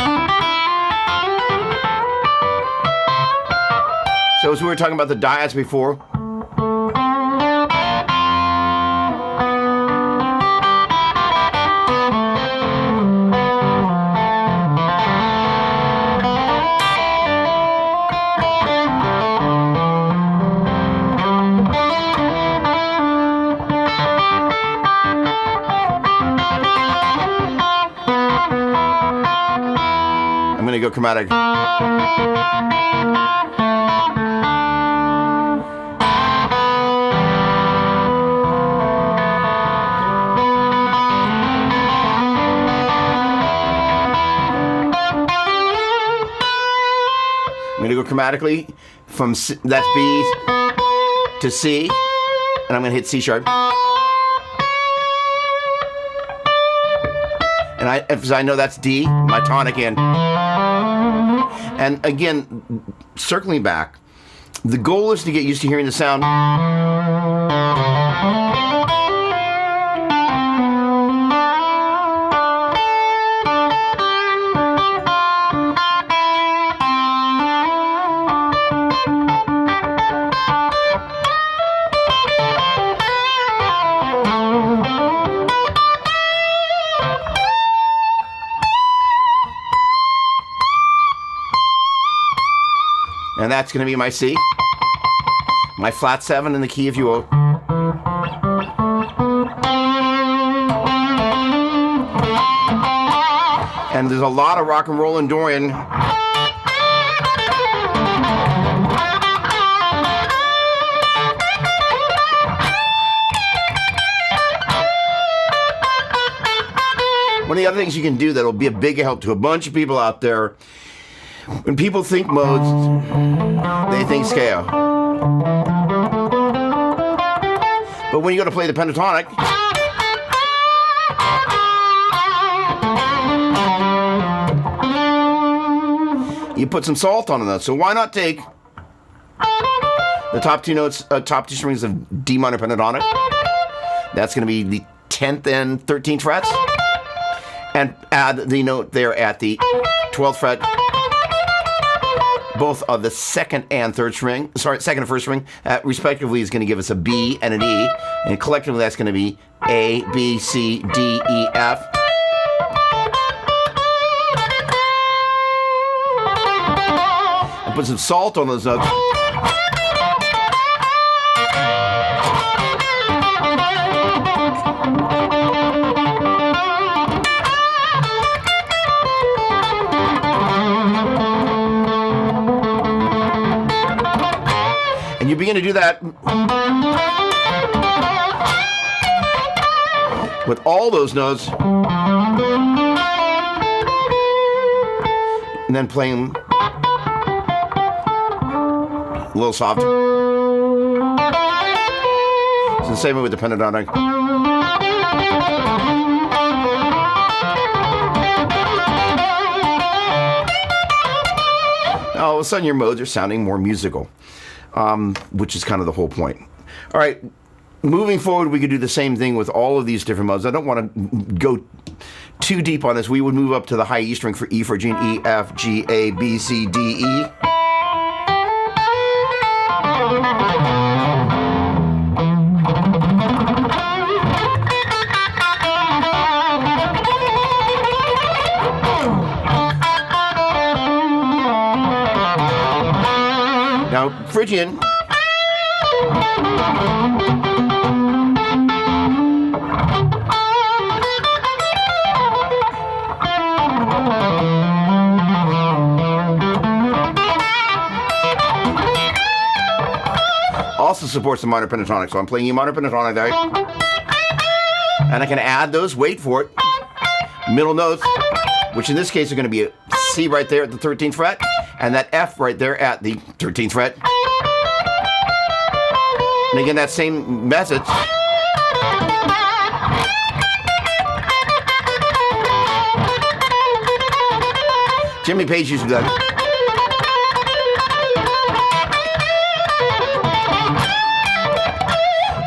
So as we were talking about the diads before, I'm going to go chromatic. I'm going to go chromatically from C, that's B to C, and I'm going to hit C sharp. And as I know that's D, my tonic in. And again, circling back, the goal is to get used to hearing the sound. And that's going to be my C, my flat 7 in the key if you will. And And there's a lot of rock and roll in Dorian. One of the other things you can do that'll be a big help to a bunch of people out there, when people think modes, they think scale. But when you go to play the pentatonic, you put some salt on that. So why not take the top two notes, top two strings of D minor pentatonic? That's going to be the 10th and 13th frets. And add the note there at the 12th fret, both of the second and second and first string, respectively, is going to give us a B and an E. And collectively, that's going to be A, B, C, D, E, F. And put some salt on those notes. And you begin to do that with all those notes, and then playing a little soft. It's the same way with the pentatonic. Now, all of a sudden, your modes are sounding more musical. Which is kind of the whole point. All right, moving forward, we could do the same thing with all of these different modes. I don't want to go too deep on this. We would move up to the high E string for E, for G, E, F, G, A, B, C, D, E. Now, Phrygian. Also supports the minor pentatonic, so I'm playing E minor pentatonic there. And I can add those, wait for it, middle notes, which in this case are going to be a C right there at the 13th fret. And that F right there at the 13th fret. And again, that same message. Jimmy Page used to do that.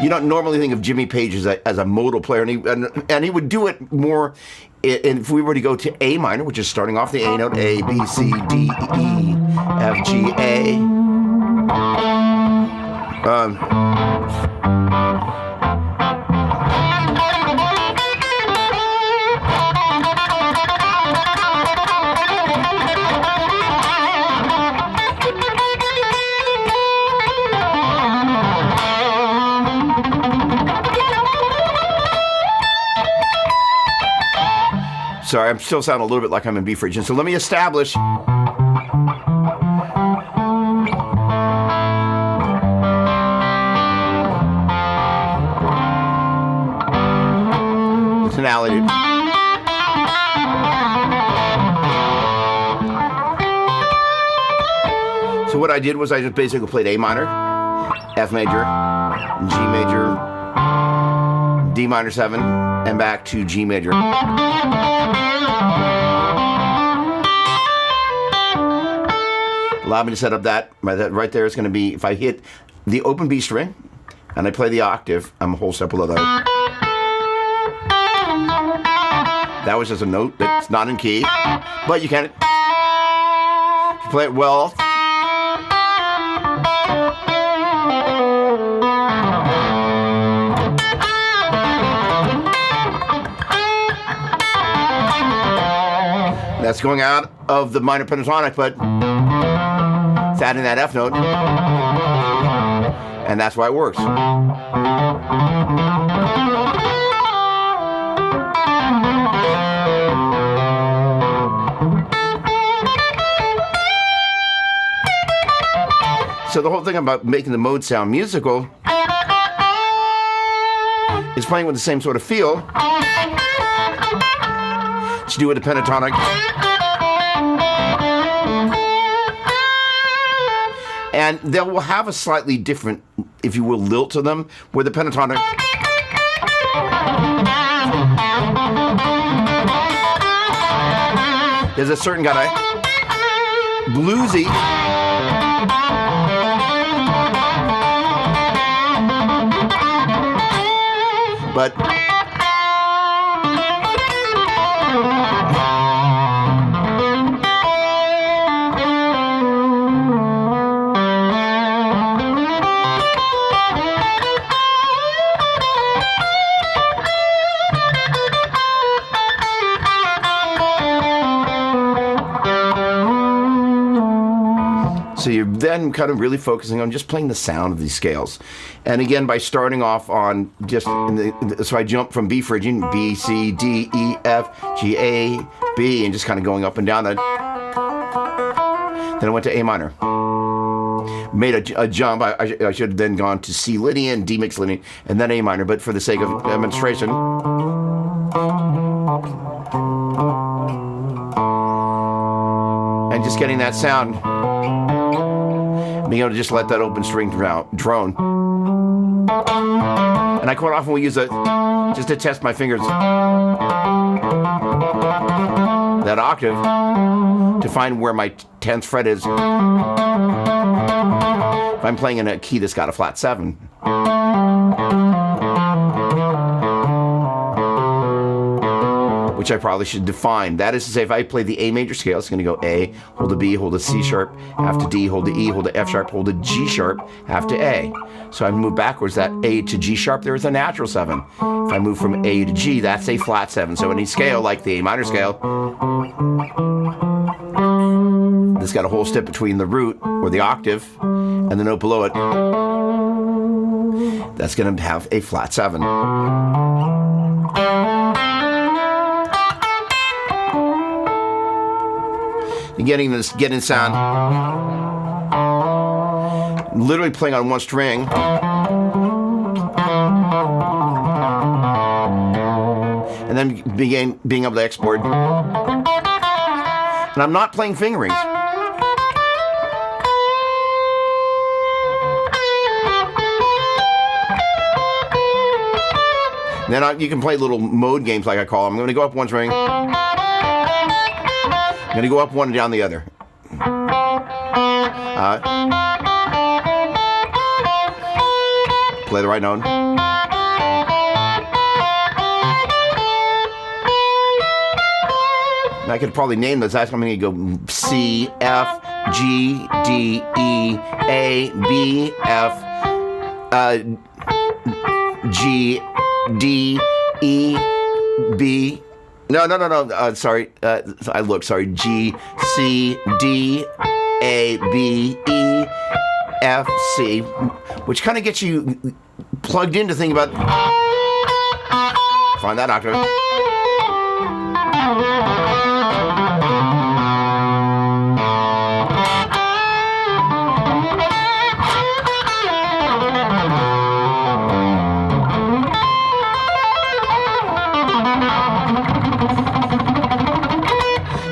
You don't normally think of Jimmy Page as a modal player, and he would do it more if we were to go to A minor, which is starting off the A note, A, B, C, D, E, F, G, A. Sorry, I'm still sounding a little bit like I'm in B Phrygian. So let me establish. Tonality. So what I did was I just basically played A minor, F major, G major, D minor 7, and back to G major. Allow me to set up that right there is going to be, if I hit the open B string and I play the octave, I'm a whole step below that. That was just a note that's not in key, but you can if you play it well. That's going out of the minor pentatonic, but it's adding that F note, and that's why it works. So the whole thing about making the mode sound musical is playing with the same sort of feel that you do with the pentatonic. And they will have a slightly different, if you will, lilt to them, where the pentatonic there's a certain kind of bluesy but so you're then kind of really focusing on just playing the sound of these scales. And again, by starting off on just, so I jump from B Phrygian, B, C, D, E, F, G, A, B, and just kind of going up and down that. Then I went to A minor. Made a jump. I should have then gone to C Lydian, D mixed Lydian, and then A minor, but for the sake of demonstration. And just getting that sound. Being able to just let that open string drone. And I quite often will use it just to test my fingers. That octave to find where my 10th fret is. If I'm playing in a key that's got a flat 7. Which I probably should define. That is to say, if I play the A major scale, it's going to go A, hold a B, hold a C sharp, half to D, hold a E, hold a F sharp, hold a G sharp, half to A. So I move backwards, that A to G sharp, there is a natural 7. If I move from A to G, that's a flat 7. So any scale, like the A minor scale, this got a whole step between the root, or the octave, and the note below it. That's going to have a flat 7. And getting sound, literally playing on one string, and then being able to export. And I'm not playing fingerings. Then you can play little mode games, like I call them. I'm going to go up one string. I'm going to go up one and down the other. Play the right note. And I could probably name those. I'm going to go C, F, G, D, E, A, B, F, G, D, E, B. No. Sorry. I looked. Sorry. G, C, D, A, B, E, F, C, which kind of gets you plugged in to think about. Find that octave.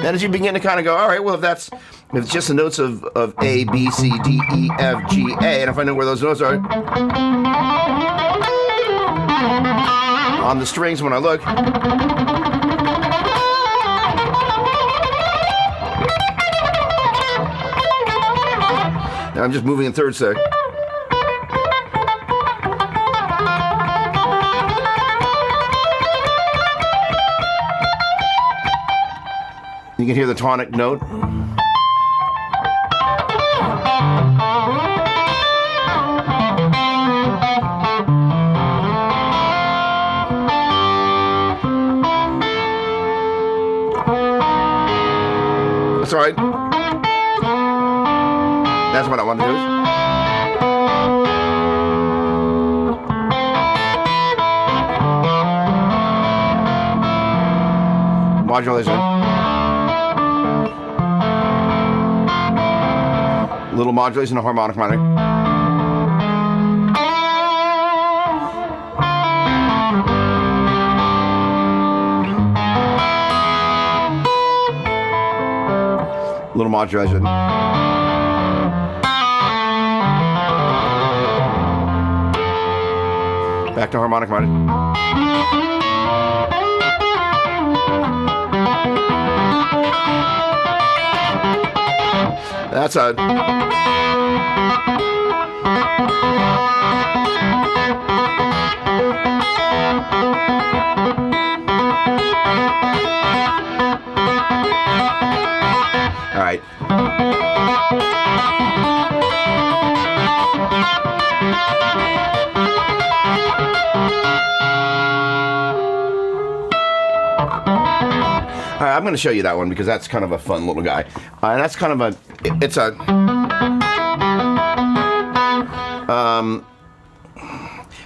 Then as you begin to kind of go, all right, well, if it's just the notes of A, B, C, D, E, F, G, A, and if I know where those notes are on the strings when I look, now I'm just moving in thirds there. You can hear the tonic note. That's all right. That's what I want to do. Modulation. Little modulation of harmonic minor. Little modulation. Back to harmonic minor. That's a... All right. All right, I'm going to show you that one because that's kind of a fun little guy. And that's kind of a, it's a,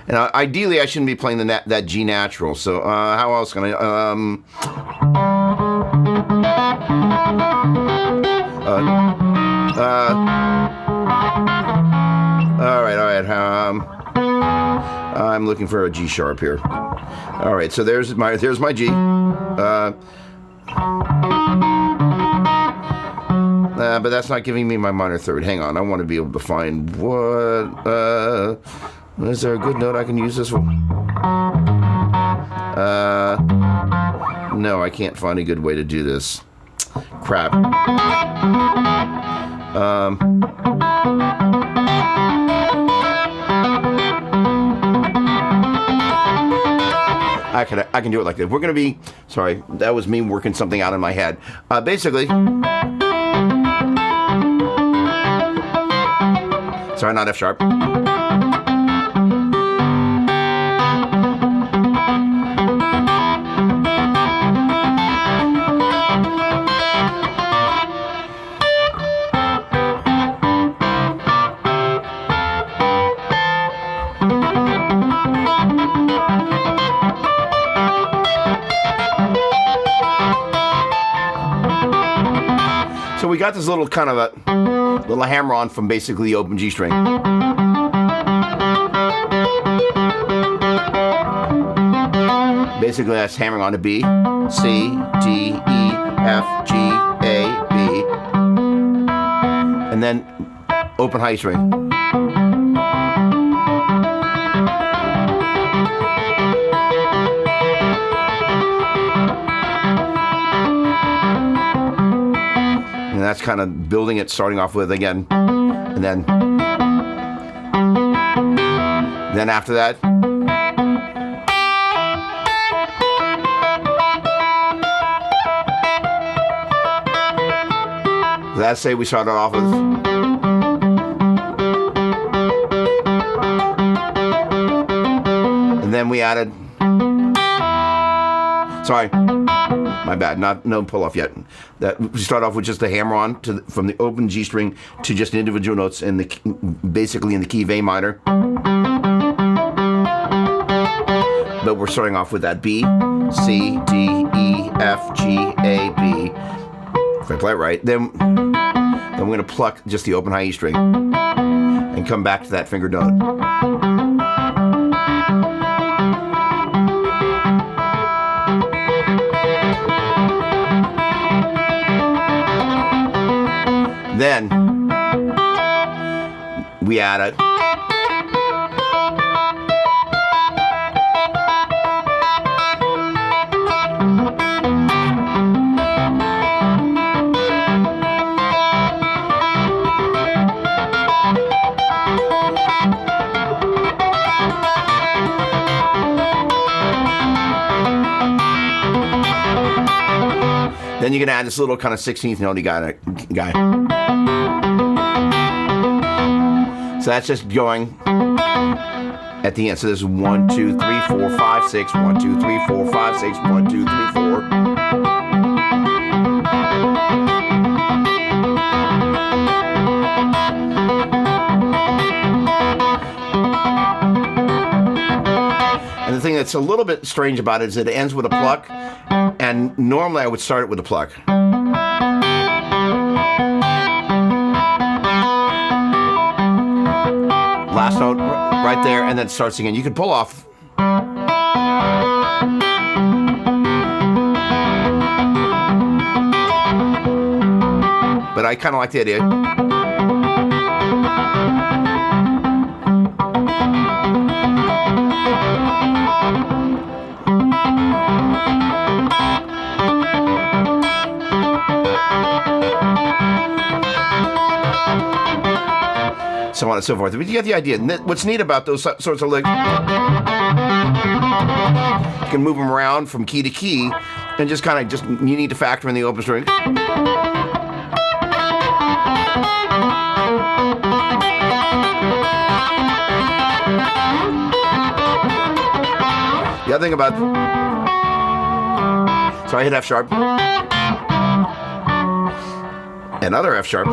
and ideally I shouldn't be playing that G natural. So how else can I, all right. I'm looking for a G sharp here. All right, so there's my G. But that's not giving me my minor third. Hang on, I want to be able to find what. Is there a good note I can use this for? No, I can't find a good way to do this. Crap. I can do it like this. We're going to be, sorry, that was me working something out in my head. Basically, sorry, not F sharp. So we got this little kind of a little hammer-on from basically the open G string. Basically that's hammering on to B, C, D, E, F, G, A, B, and then open high string. And that's kind of building it, starting off with again, and then after that, let's say we started off with, and then we added, sorry, my bad, no pull off yet. That we start off with just the hammer on from the open G string to just individual notes in the basically in the key of A minor. But we're starting off with that B, C, D, E, F, G, A, B. If I play it right, then we're going to pluck just the open high E string and come back to that finger note. Then we add it. Then you can add this little kind of 16th note guy. So that's just going at the end. So this is 1, 2, 3, 4, 5, 6, 1, 2, 3, 4, 5, 6, 1, 2, 3, 4. And the thing that's a little bit strange about it is that it ends with a pluck, and normally I would start it with a pluck. last note right there, and then it starts again. You can pull off. But I kind of like the idea. So on and so forth. But you get the idea. What's neat about those sorts of licks, you can move them around from key to key, and just kind of you need to factor in the open string. The other thing about, so I hit F sharp, another F sharp.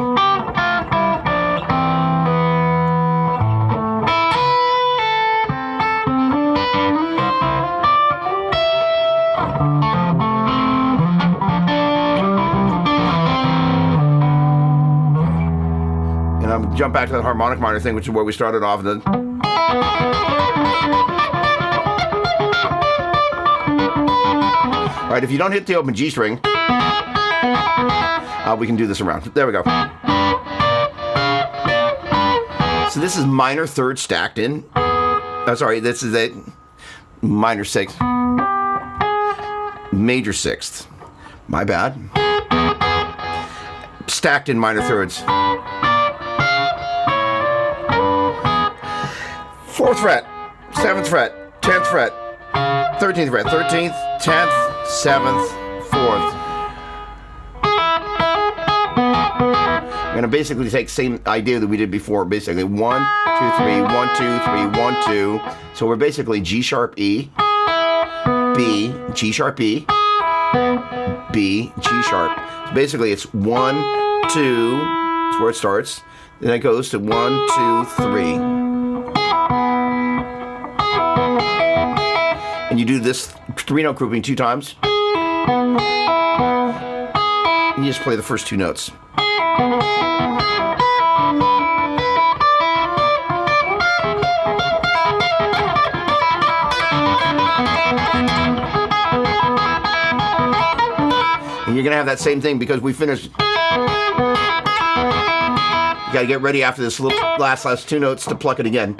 Jump back to that harmonic minor thing, which is where we started off. And then right, if you don't hit the open G string, we can do this around. There we go. So this is minor third stacked in. Oh, sorry, this is a minor sixth, major sixth. My bad. Stacked in minor thirds. 4th fret, 7th fret, 10th fret, 13th fret, 13th, 10th, 7th, 4th. I'm going to basically take the same idea that we did before. Basically 1, 2, 3, 1, 2, 3, 1, 2. So we're basically G sharp E, B, G sharp E, B, G sharp. So basically it's 1, 2, that's where it starts. Then it goes to 1, 2, 3. And you do this 3-note grouping 2 times. And you just play the first 2 notes. And you're going to have that same thing because we finished. You got to get ready after this last 2 notes to pluck it again.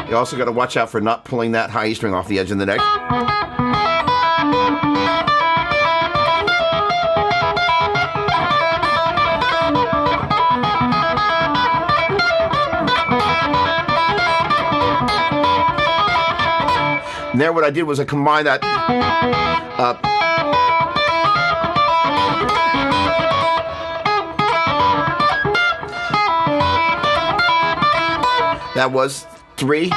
You also got to watch out for not pulling that high E string off the edge of the neck. And there what I did was I combined that that was 3, 3, 2,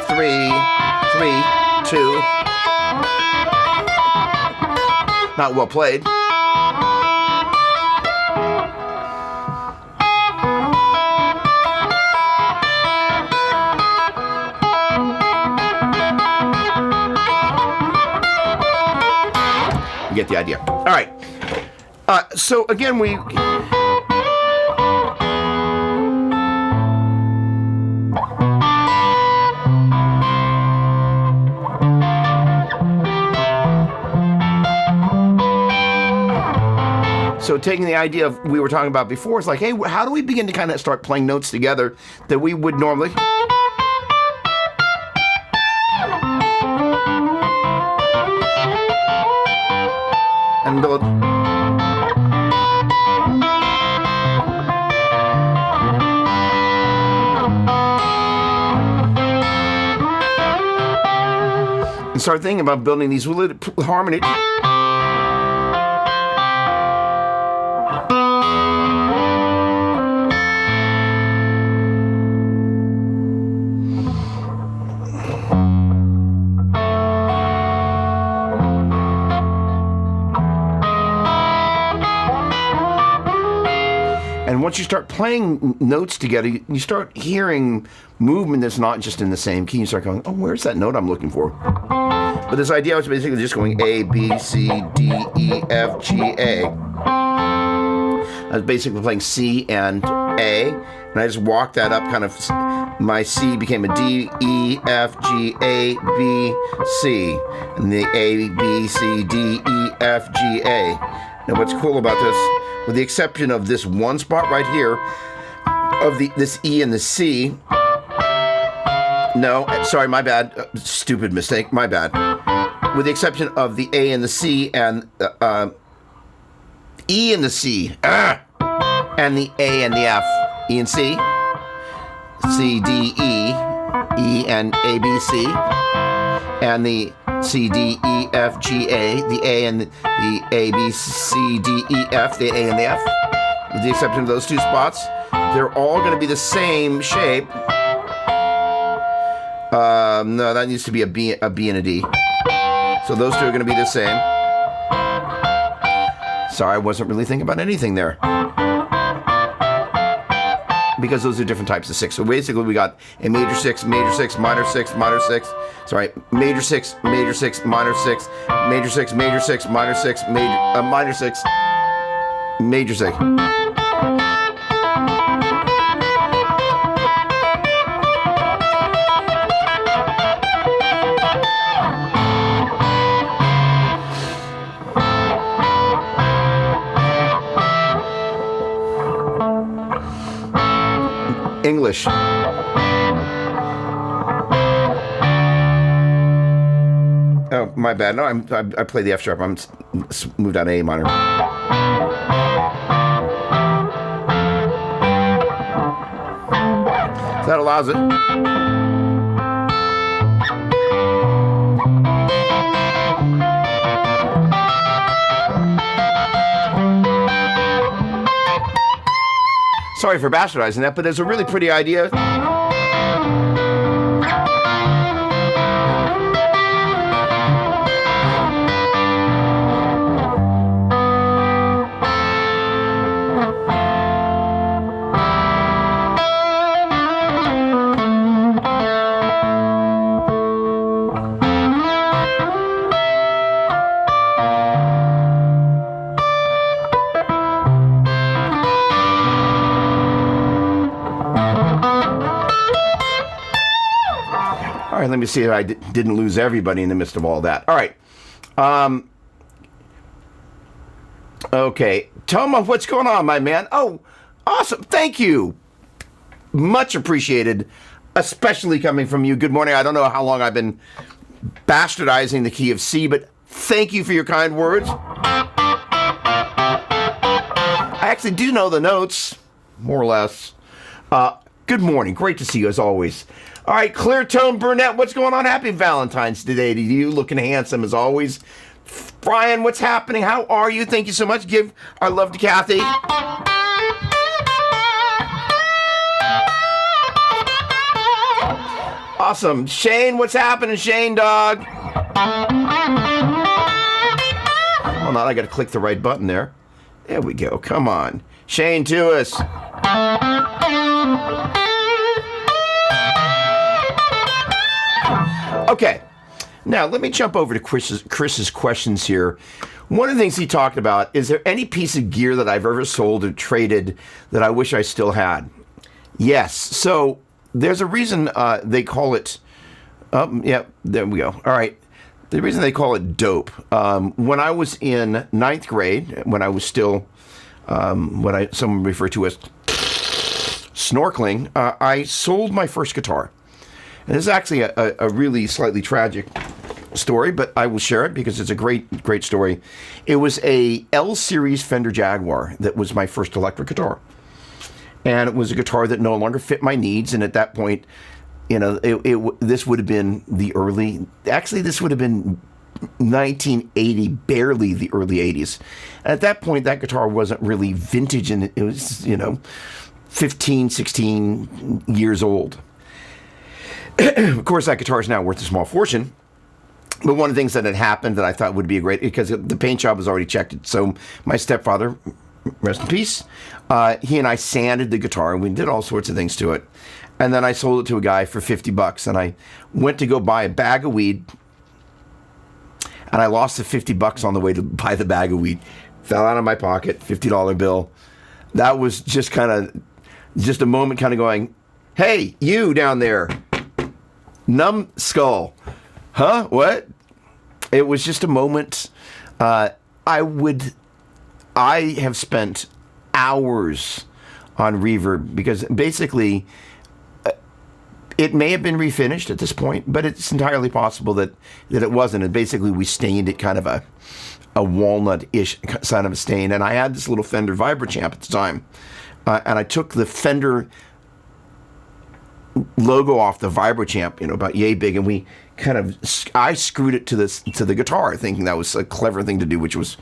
3, 3, 2. Not well played. You get the idea. All right. So again, we. So taking the idea of we were talking about before, it's like, hey, how do we begin to kind of start playing notes together that we would normally? And build. And start thinking about building these harmony. Once once you start playing notes together, you start hearing movement that's not just in the same key. You start going, oh, where's that note I'm looking for? But this idea was basically just going A, B, C, D, E, F, G, A. I was basically playing C and A, and I just walked that up kind of. My C became a D, E, F, G, A, B, C. And the A, B, C, D, E, F, G, A. Now what's cool about this, with the exception of this one spot right here, of this E and the C, no, sorry, my bad, stupid mistake, my bad. With the exception of the A and the C and E and the C, and the A and the F, E and C, C, D, E, E and A, B, C, and the C, D, E, F, G, A, the A and the A, B, C, D, E, F, the A and the F, with the exception of those two spots, they're all going to be the same shape. No, that needs to be a B and a D. So those two are going to be the same. Sorry, I wasn't really thinking about anything there. Because those are different types of 6. So basically we got a major 6, minor 6, minor 6. Sorry, major 6, minor 6, major 6, minor 6, minor 6, major 6. English. Oh, my bad. No, I play the F sharp. I'm moved on to A minor. That allows it. Sorry for bastardizing that, but there's a really pretty idea. All right, let me see if I didn't lose everybody in the midst of all that. All right. Okay. Toma, what's going on, my man? Oh, awesome. Thank you. Much appreciated, especially coming from you. Good morning. I don't know how long I've been bastardizing the key of C, but thank you for your kind words. I actually do know the notes, more or less. Good morning. Great to see you, as always. All right, Clear Tone Burnett, what's going on? Happy Valentine's Day to you. Looking handsome as always. Brian, what's happening? How are you? Thank you so much. Give our love to Kathy. Awesome. Shane, what's happening? Shane, dog. Hold on, I got to click the right button there. There we go. Come on. Shane, to us. Okay, now let me jump over to Chris's questions here. One of the things he talked about, is there any piece of gear that I've ever sold or traded that I wish I still had? Yes, so there's a reason they call it, yeah, there we go. All right, the reason they call it dope. When I was in 9th grade, when I was still, someone referred to as snorkeling, I sold my first guitar. And this is actually a really slightly tragic story, but I will share it because it's a great, great story. It was a L Series Fender Jaguar that was my first electric guitar. And it was a guitar that no longer fit my needs. And at that point, you know, this would have been this would have been 1980, barely the early 80s. And at that point, that guitar wasn't really vintage, and it was, 15, 16 years old. Of course, that guitar is now worth a small fortune. But one of the things that had happened that I thought would be because the paint job was already checked. So my stepfather rest in peace. He and I sanded the guitar, and we did all sorts of things to it. And then I sold it to a guy for $50, and I went to go buy a bag of weed, and I lost the $50 on the way to buy the bag of weed. Fell out of my pocket, $50 bill. That was just a moment kind of going, hey, you down there, numbskull. Huh? What? It was just a moment. I have spent hours on Reverb because basically it may have been refinished at this point, but it's entirely possible that it wasn't. And basically we stained it kind of a walnut-ish kind of a stain. And I had this little Fender Vibrachamp at the time. And I took the Fender logo off the Vibrachamp, about yay big, and I screwed it to the guitar, thinking that was a clever thing to do, which was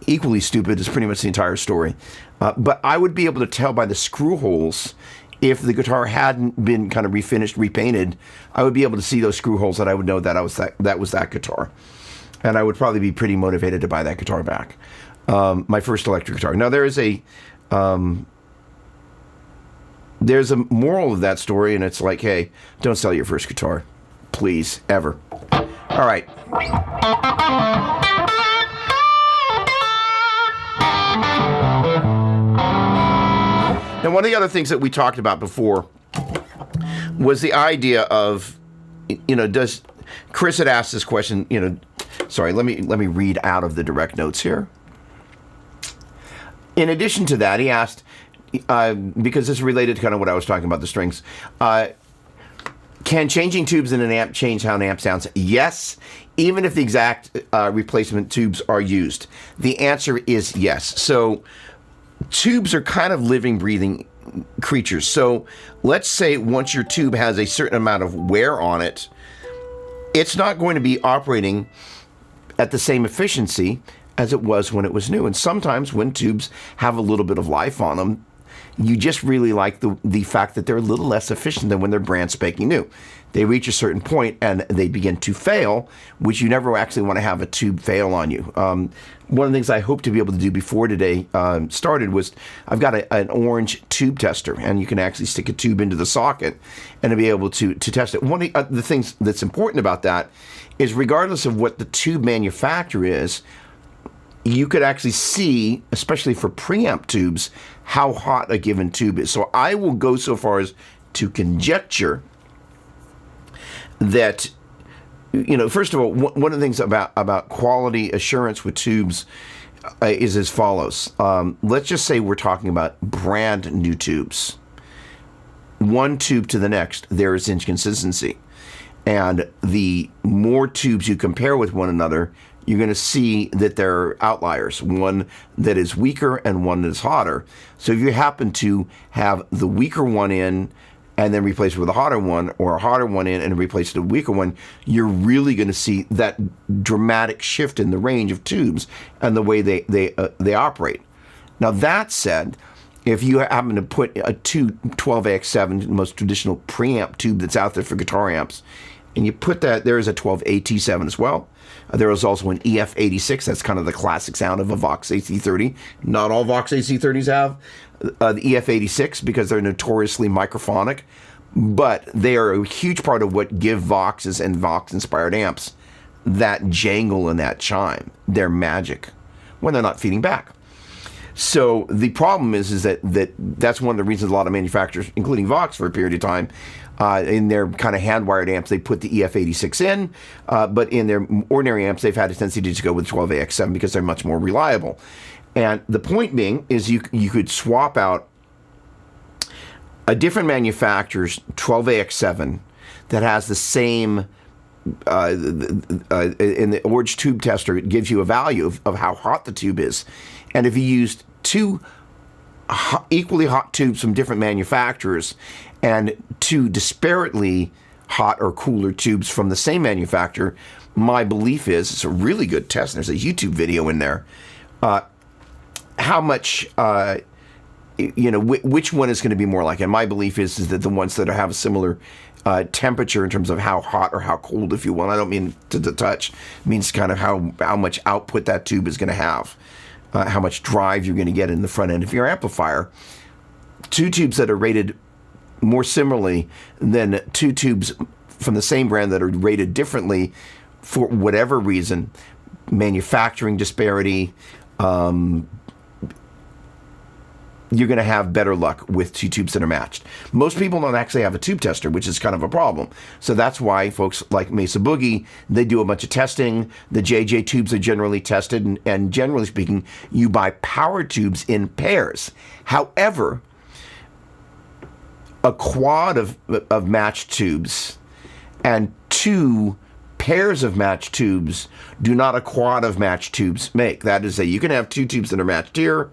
equally stupid. Is pretty much the entire story. But I would be able to tell by the screw holes if the guitar hadn't been kind of refinished, repainted. I would be able to see those screw holes, that I would know that that was that guitar, and I would probably be pretty motivated to buy that guitar back. My first electric guitar. Now there's a moral of that story, and it's like, hey, don't sell your first guitar, please, ever. All right. Now, one of the other things that we talked about before was the idea of, does Chris had asked this question, sorry, let me read out of the direct notes here. In addition to that, he asked, because this is related to kind of what I was talking about, the strings, can changing tubes in an amp change how an amp sounds? Yes, even if the exact replacement tubes are used. The answer is yes. So tubes are kind of living, breathing creatures. So let's say once your tube has a certain amount of wear on it, it's not going to be operating at the same efficiency as it was when it was new. And sometimes when tubes have a little bit of life on them, you just really like the fact that they're a little less efficient than when they're brand spanking new. They reach a certain point and they begin to fail, which you never actually want to have a tube fail on you. One of the things I hope to be able to do before today started was I've got an orange tube tester, and you can actually stick a tube into the socket and to be able to test it. One of the things that's important about that is regardless of what the tube manufacturer is, you could actually see, especially for preamp tubes, how hot a given tube is. So I will go so far as to conjecture that, first of all, one of the things about quality assurance with tubes is as follows. Let's just say we're talking about brand new tubes. One tube to the next, there is inconsistency. And the more tubes you compare with one another, you're going to see that there are outliers, one that is weaker and one that is hotter. So if you happen to have the weaker one in and then replace it with a hotter one, or a hotter one in and replace it with a weaker one, you're really going to see that dramatic shift in the range of tubes and the way they operate. Now, that said, if you happen to put a 12AX7, the most traditional preamp tube that's out there for guitar amps, and you put that, there is a 12AT7 as well. There is also an EF86. That's kind of the classic sound of a Vox AC30. Not all Vox AC30s have the EF86 because they're notoriously microphonic, but they are a huge part of what give Voxes and Vox-inspired amps that jangle and that chime. They're magic when they're not feeding back. So the problem is that's one of the reasons a lot of manufacturers, including Vox for a period of time, in their kind of hand-wired amps, they put the EF86 in, but in their ordinary amps, they've had a tendency to just go with 12AX7 because they're much more reliable. And the point being is you could swap out a different manufacturer's 12AX7 that has the same, in the orange tube tester, it gives you a value of how hot the tube is. And if you used two equally hot tubes from different manufacturers and two disparately hot or cooler tubes from the same manufacturer, my belief is, it's a really good test, and there's a YouTube video in there, how much, which one is going to be more like. And my belief is that the ones that have a similar temperature in terms of how hot or how cold, if you will, I don't mean to the touch, it means kind of how much output that tube is going to have. how much drive you're going to get in the front end of your amplifier. Two tubes that are rated more similarly than two tubes from the same brand that are rated differently for whatever reason, manufacturing disparity, you're going to have better luck with two tubes that are matched. Most people don't actually have a tube tester, which is kind of a problem. So that's why folks like Mesa Boogie, they do a bunch of testing. The JJ tubes are generally tested, and generally speaking, you buy power tubes in pairs. However, a quad of matched tubes and two pairs of matched tubes do not a quad of matched tubes make. That is, you can have two tubes that are matched here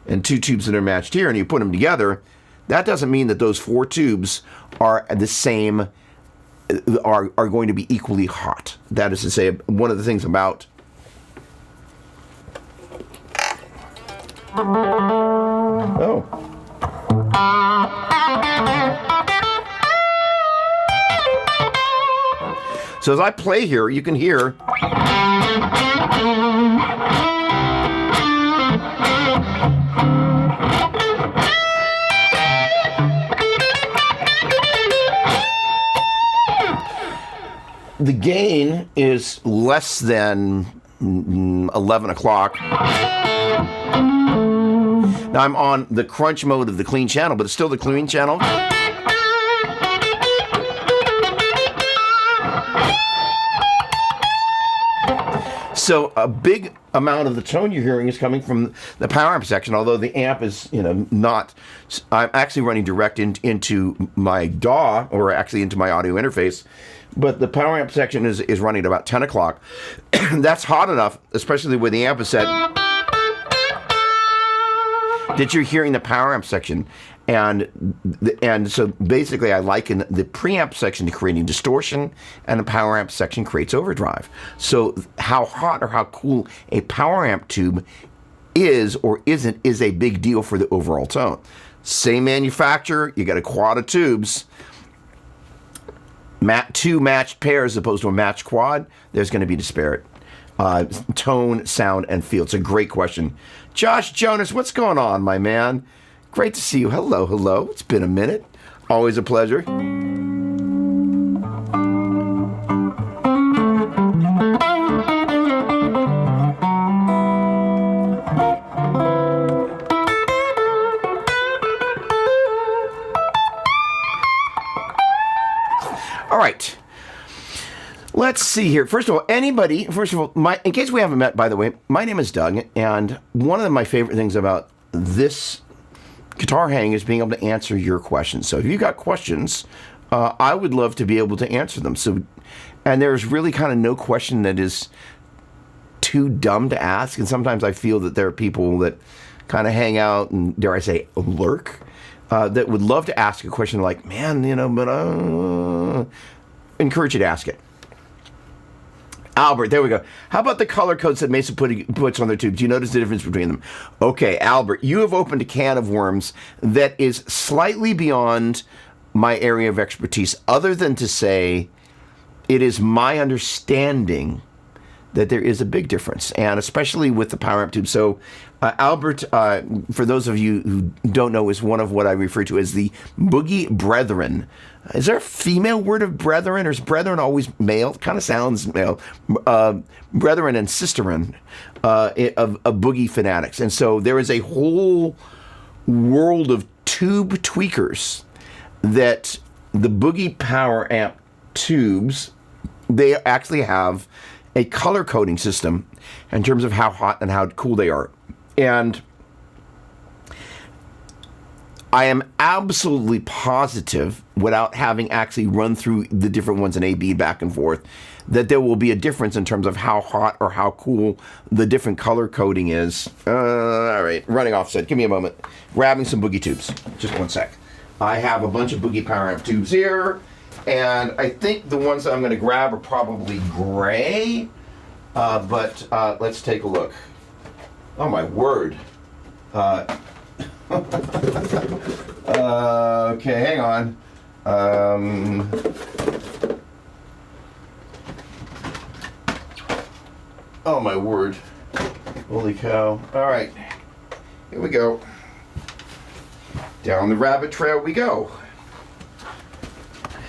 and two tubes that are matched here, and you put them together. That doesn't mean that those four tubes are the same, are going to be equally hot. That is to say, one of the things about So as I play here, you can hear the gain is less than 11 o'clock. Now I'm on the crunch mode of the clean channel, but it's still the clean channel. So a big amount of the tone you're hearing is coming from the power amp section, although the amp is, not. I'm actually running direct into my DAW, or actually into my audio interface, but the power amp section is running at about 10 o'clock. That's hot enough, especially the way the amp is set, that you're hearing the power amp section. And so basically I liken the preamp section to creating distortion, and the power amp section creates overdrive. So how hot or how cool a power amp tube is or isn't is a big deal for the overall tone. Same manufacturer, you got a quad of tubes, two matched pairs as opposed to a matched quad, there's going to be disparate tone, sound, and feel. It's a great question. Josh Jonas, what's going on, my man? Great to see you. Hello, hello. It's been a minute. Always a pleasure. All right. Let's see here. First of all, in case we haven't met, by the way, my name is Doug, and one of my favorite things about this Guitar Hang is being able to answer your questions. So if you've got questions, I would love to be able to answer them. And there's really kind of no question that is too dumb to ask. And sometimes I feel that there are people that kind of hang out and, dare I say, lurk, that would love to ask a question like, man, but encourage you to ask it. Albert, there we go. How about the color codes that Mesa puts on their tubes? Do you notice the difference between them? Okay, Albert, you have opened a can of worms that is slightly beyond my area of expertise, other than to say it is my understanding that there is a big difference, and especially with the power amp tube. So Albert, for those of you who don't know, is one of what I refer to as the Boogie Brethren. Is there a female word of brethren, or is brethren always male? It kind of sounds male. Brethren and sisterin of Boogie fanatics. And so there is a whole world of tube tweakers that the Boogie power amp tubes, they actually have a color coding system in terms of how hot and how cool they are. And I am absolutely positive, without having actually run through the different ones in A/B back and forth, that there will be a difference in terms of how hot or how cool the different color coding is. All right, running offset. Give me a moment. Grabbing some Boogie tubes. Just one sec. I have a bunch of Boogie power amp tubes here, and I think the ones that I'm going to grab are probably gray, but let's take a look. Oh, my word. Okay, hang on. Oh, my word. Holy cow. All right. Here we go. Down the rabbit trail we go.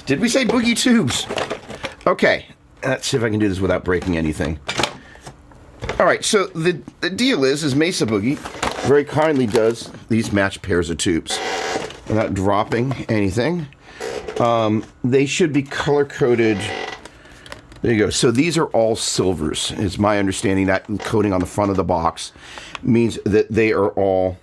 Did we say boogie tubes? Okay. Let's see if I can do this without breaking anything. All right. So the deal is Mesa Boogie very kindly does these matched pairs of tubes without dropping anything. They should be color-coded. There you go. So these are all silvers. It's my understanding that coating on the front of the box means that they are all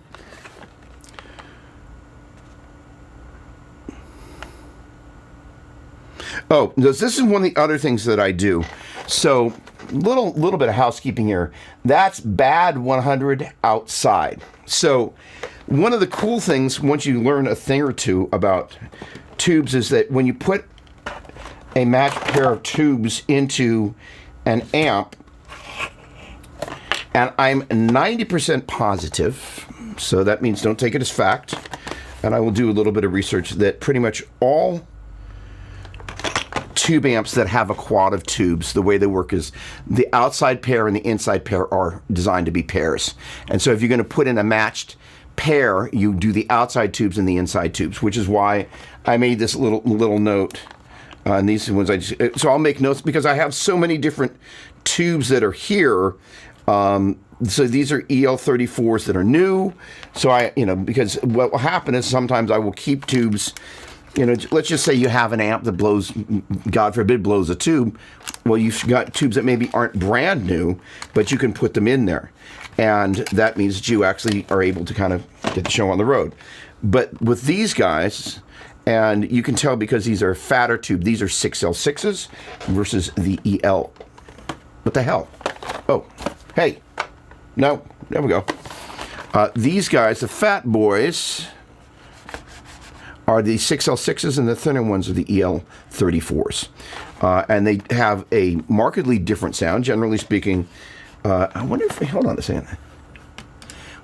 this is one of the other things that I do. So little bit of housekeeping here. That's bad 100 outside. So one of the cool things once you learn a thing or two about tubes is that when you put a matched pair of tubes into an amp, and I'm 90% positive, so that means don't take it as fact, and I will do a little bit of research, that pretty much all tube amps that have a quad of tubes, the way they work is the outside pair and the inside pair are designed to be pairs. And so if you're going to put in a matched pair, you do the outside tubes and the inside tubes, which is why I made this little note. And these ones so I'll make notes because I have so many different tubes that are here. So these are EL34s that are new. So because what will happen is sometimes I will keep tubes. Let's just say you have an amp that blows, God forbid, blows a tube. Well, you've got tubes that maybe aren't brand new, but you can put them in there. And that means that you actually are able to kind of get the show on the road. But with these guys, and you can tell because these are fatter tube, these are 6L6s versus the EL. What the hell? Oh, hey. No, there we go. These guys, the fat boys, are the 6L6s, and the thinner ones are the EL34s. And they have a markedly different sound, generally speaking. I wonder if, hold on a second.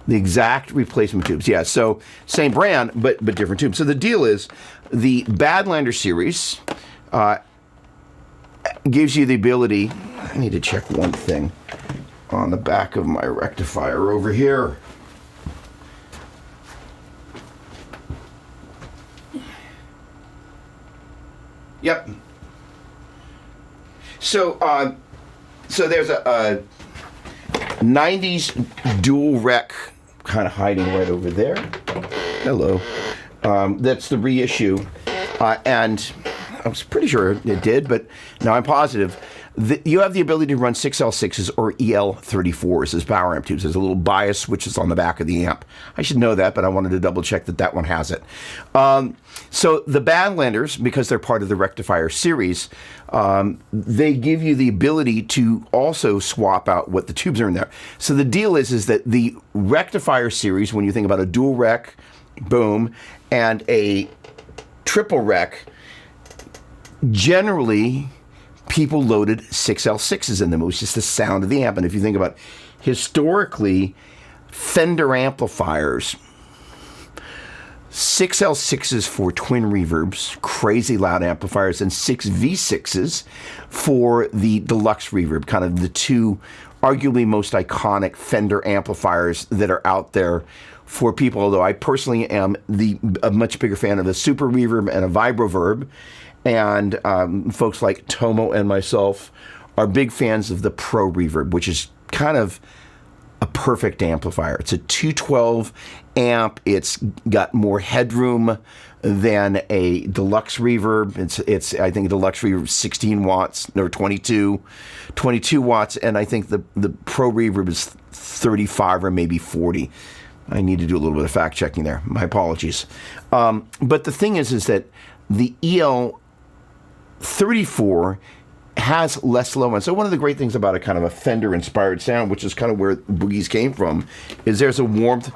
The exact replacement tubes. Yeah, so same brand, but different tubes. So the deal is the Badlander series gives you the ability. I need to check one thing on the back of my rectifier over here. Yep. So there's a 90s dual rec kind of hiding right over there. Hello. That's the reissue. And I was pretty sure it did, but now I'm positive. You have the ability to run 6L6s or EL34s as power amp tubes. There's a little bias switches on the back of the amp. I should know that, but I wanted to double check that one has it. So the Badlanders, because they're part of the rectifier series, they give you the ability to also swap out what the tubes are in there. So the deal is that the rectifier series, when you think about a dual rec, boom, and a triple rec, generally people loaded 6L6s in them. It was just the sound of the amp. And if you think about historically, Fender amplifiers, 6L6s for twin reverbs, crazy loud amplifiers, and 6V6s for the deluxe reverb, kind of the two arguably most iconic Fender amplifiers that are out there for people, although I personally am a much bigger fan of the super reverb and a vibroverb. And folks like Tomo and myself are big fans of the Pro Reverb, which is kind of a perfect amplifier. It's a 212 amp. It's got more headroom than a deluxe reverb. It's I think deluxe reverb 16 watts or 22 watts, and I think the Pro Reverb is 35 or maybe 40. I need to do a little bit of fact checking there. My apologies. But the thing is that the EL34 has less low end. So one of the great things about a kind of a Fender inspired sound, which is kind of where boogies came from, is there's a warmth.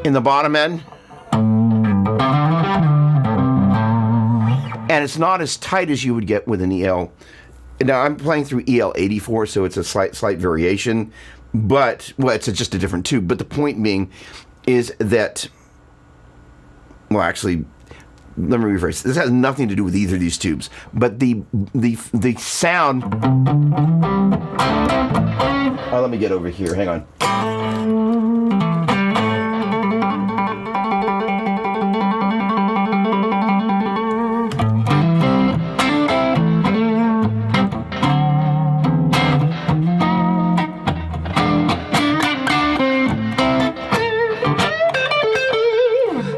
in the bottom end. And it's not as tight as you would get with an EL. Now, I'm playing through EL84, so it's a slight variation. But, well, it's just a different tube. But the point being is that, well, actually, let me rephrase. This has nothing to do with either of these tubes. But the sound... Oh, let me get over here. Hang on.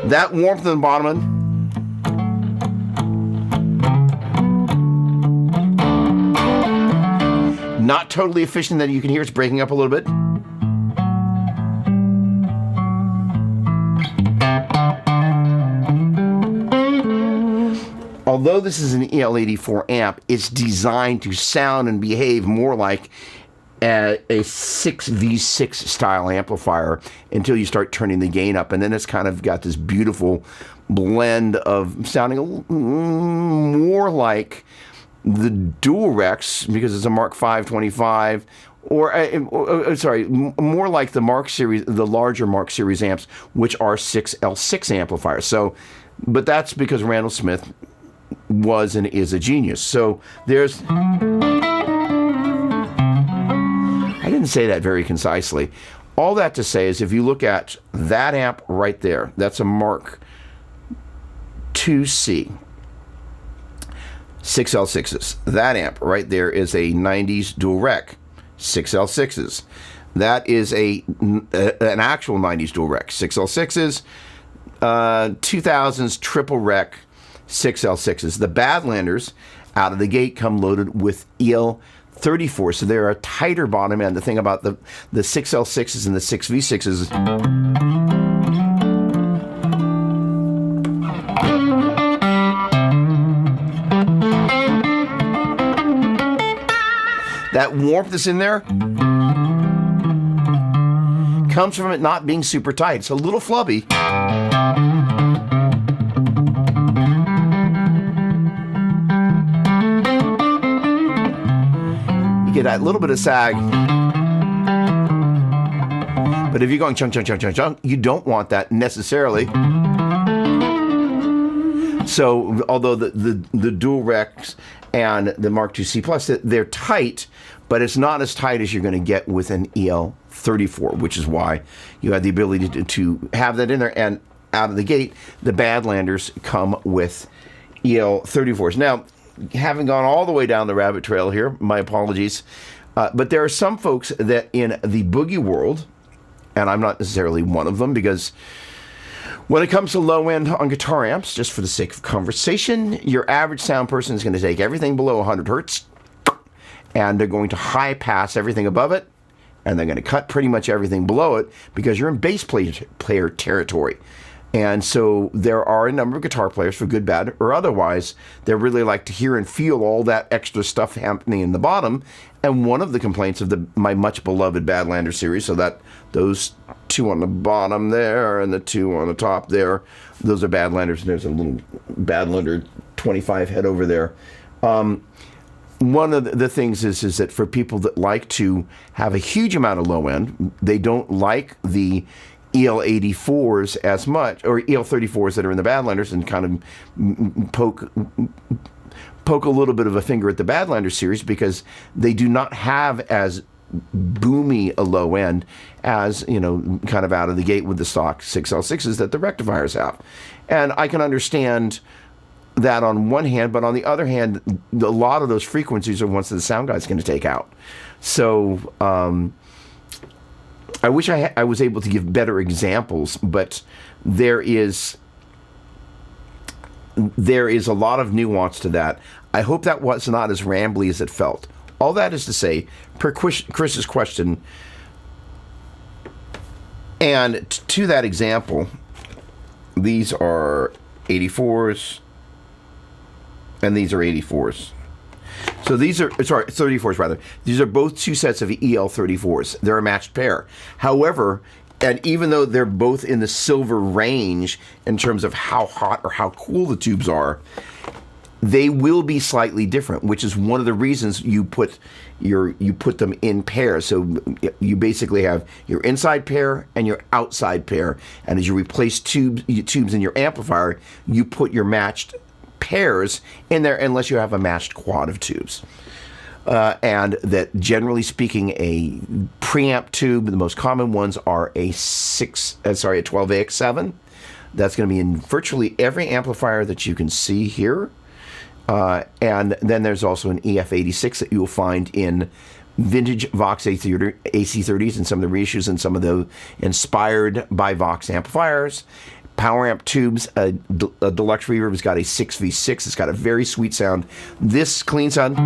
That warmth in the bottom end. Not totally efficient, that you can hear it's breaking up a little bit. Although this is an EL84 amp, it's designed to sound and behave more like a 6v6 style amplifier until you start turning the gain up, and then it's kind of got this beautiful blend of sounding a little more like the Doppler'S, because it's a Mark 525, or sorry, more like the Mark series, the larger Mark series amps, which are 6L6 amplifiers. So, but that's because Randall Smith was and is a genius. So there's... I didn't say that very concisely. All that to say is, if you look at that amp right there, that's a Mark 2C, 6L6s. That amp right there is a 90s dual rec, 6L6s. That is an actual 90s dual rec, 6L6s, 2000s triple rec, 6L6s. The Badlanders out of the gate come loaded with EL34, so they're a tighter bottom end. The thing about the 6L6s and the 6V6s, that warmth that's in there comes from it not being super tight. It's a little flubby. Get that little bit of sag. But if you're going chunk, chunk, chunk, chunk, chunk, you don't want that necessarily. So, although the dual recs and the Mark II C Plus, they're tight, but it's not as tight as you're going to get with an EL34, which is why you have the ability to have that in there. And out of the gate, the Badlanders come with EL34s. Now, having gone all the way down the rabbit trail here, my apologies, but there are some folks that in the boogie world, and I'm not necessarily one of them, because when it comes to low end on guitar amps, just for the sake of conversation, your average sound person is going to take everything below 100 hertz, and they're going to high pass everything above it, and they're going to cut pretty much everything below it, because you're in bass player territory. And so there are a number of guitar players, for good, bad, or otherwise, that really like to hear and feel all that extra stuff happening in the bottom. And one of the complaints of my much beloved Badlander series, so that those two on the bottom there and the two on the top there, those are Badlanders. And there's a little Badlander 25 head over there. One of the things is that for people that like to have a huge amount of low end, they don't like the EL84s as much, or EL34s that are in the Badlanders, and kind of poke a little bit of a finger at the Badlander series, because they do not have as boomy a low end as, you know, kind of out of the gate with the stock 6L6s that the rectifiers have. And I can understand that on one hand, but on the other hand, a lot of those frequencies are ones that the sound guy's going to take out. So I wish I was able to give better examples, but there is a lot of nuance to that. I hope that was not as rambly as it felt. All that is to say, per Chris's question, and to that example, these are 84s, and these are 84s. So these are, sorry, 34s rather. These are both two sets of EL34s. They're a matched pair. However, And even though they're both in the silver range in terms of how hot or how cool the tubes are, they will be slightly different, which is one of the reasons you put them in pairs. So you basically have your inside pair and your outside pair, and as you replace tubes in your amplifier, you put your matched pairs in there unless you have a matched quad of tubes. And that generally speaking, a preamp tube, the most common ones are a 12AX7. That's going to be in virtually every amplifier that you can see here. And then there's also an EF86 that you'll find in vintage Vox AC30s and some of the reissues and some of the inspired by Vox amplifiers. Power amp tubes, a Deluxe Reverb has got a 6V6. It's got a very sweet sound. This clean sound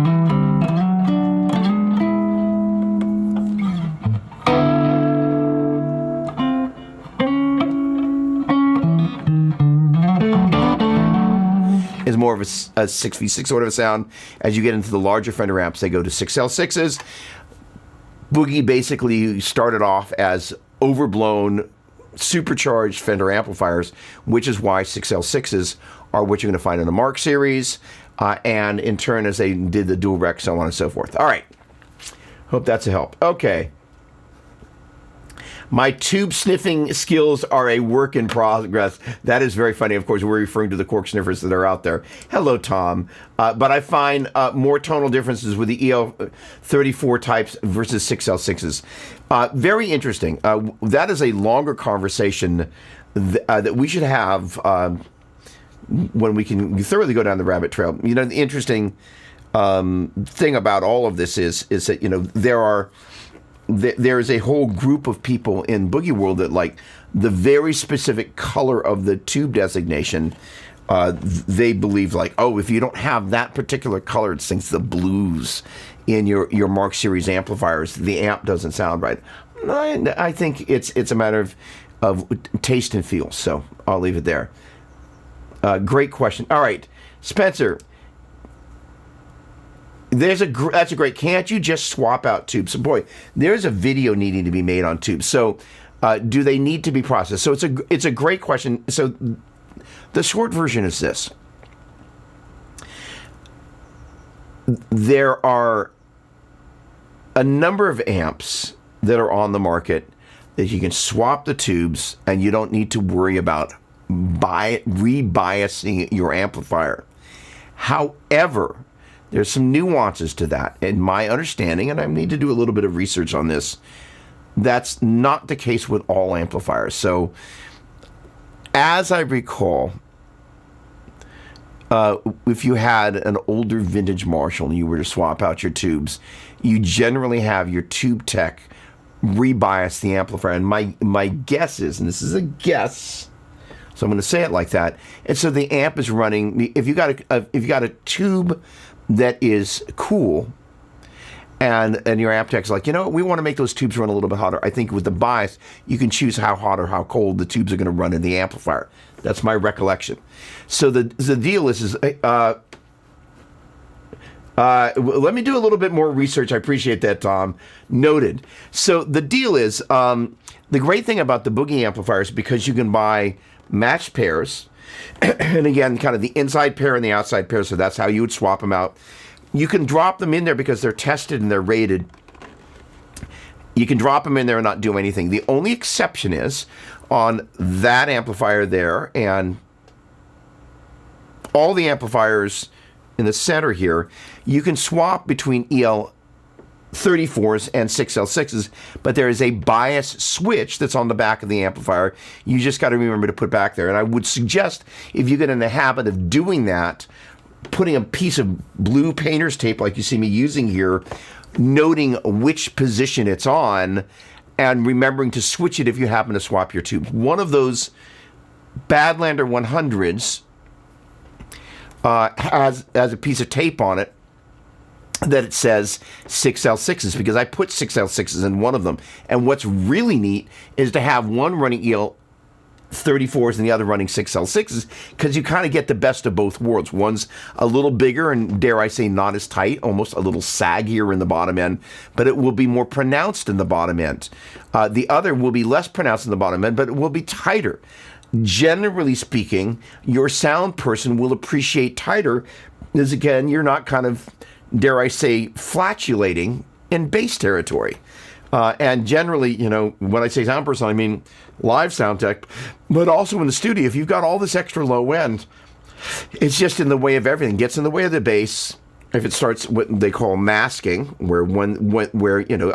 is more of a 6V6 sort of a sound. As you get into the larger Fender amps, they go to 6L6s. Boogie basically started off as overblown, supercharged Fender amplifiers, which is why 6L6s are what you're going to find in the Mark series, and in turn as they did the dual rec, so on and so forth. All right. Hope that's a help. Okay. My tube sniffing skills are a work in progress. That is very funny. Of course, we're referring to the cork sniffers that are out there. Hello, Tom. But I find more tonal differences with the EL34 types versus 6L6s. Very interesting. That is a longer conversation that we should have when we can thoroughly go down the rabbit trail. You know, the interesting thing about all of this is that, you know, there is a whole group of people in Boogie World that like the very specific color of the tube designation. They believe like, oh, if you don't have that particular color, it sings the blues in your Mark Series amplifiers, the amp doesn't sound right. I think it's a matter of taste and feel. So I'll leave it there. Great question. All right, Spencer. That's a great. Can't you just swap out tubes? So boy, there's a video needing to be made on tubes. So, do they need to be processed? So it's a great question. So, the short version is this: there are a number of amps that are on the market that you can swap the tubes, and you don't need to worry about rebiasing your amplifier. However, there's some nuances to that. In my understanding, and I need to do a little bit of research on this, that's not the case with all amplifiers. So, as I recall, if you had an older vintage Marshall and you were to swap out your tubes, you generally have your tube tech rebias the amplifier. And my guess is, and this is a guess, so I'm going to say it like that, and so the amp is running. If you got a tube that is cool, and your amp tech's like, you know, we want to make those tubes run a little bit hotter. I think with the bias, you can choose how hot or how cold the tubes are going to run in the amplifier. That's my recollection. So the deal is let me do a little bit more research. I appreciate that, Tom. Noted. So the deal is, the great thing about the Boogie amplifiers, because you can buy matched pairs, and again, kind of the inside pair and the outside pair, so that's how you would swap them out. You can drop them in there because they're tested and they're rated. You can drop them in there and not do anything. The only exception is on that amplifier there and all the amplifiers in the center here, you can swap between EL34s and 6L6s, but there is a bias switch that's on the back of the amplifier. You just got to remember to put back there. And I would suggest, if you get in the habit of doing that, putting a piece of blue painter's tape like you see me using here, noting which position it's on, and remembering to switch it if you happen to swap your tubes. One of those Badlander 100s has a piece of tape on it that it says 6L6s, because I put 6L6s in one of them. And what's really neat is to have one running 34s and the other running 6L6s, because you kind of get the best of both worlds. One's a little bigger and, dare I say, not as tight, almost a little saggier in the bottom end, but it will be more pronounced in the bottom end. The other will be less pronounced in the bottom end, but it will be tighter. Generally speaking, your sound person will appreciate tighter, because again, you're not kind of, dare I say, flatulating in bass territory. And generally, when I say sound person, I mean live sound tech, but also in the studio. If you've got all this extra low end, it's just in the way of everything. It gets in the way of the bass. If it starts what they call masking, where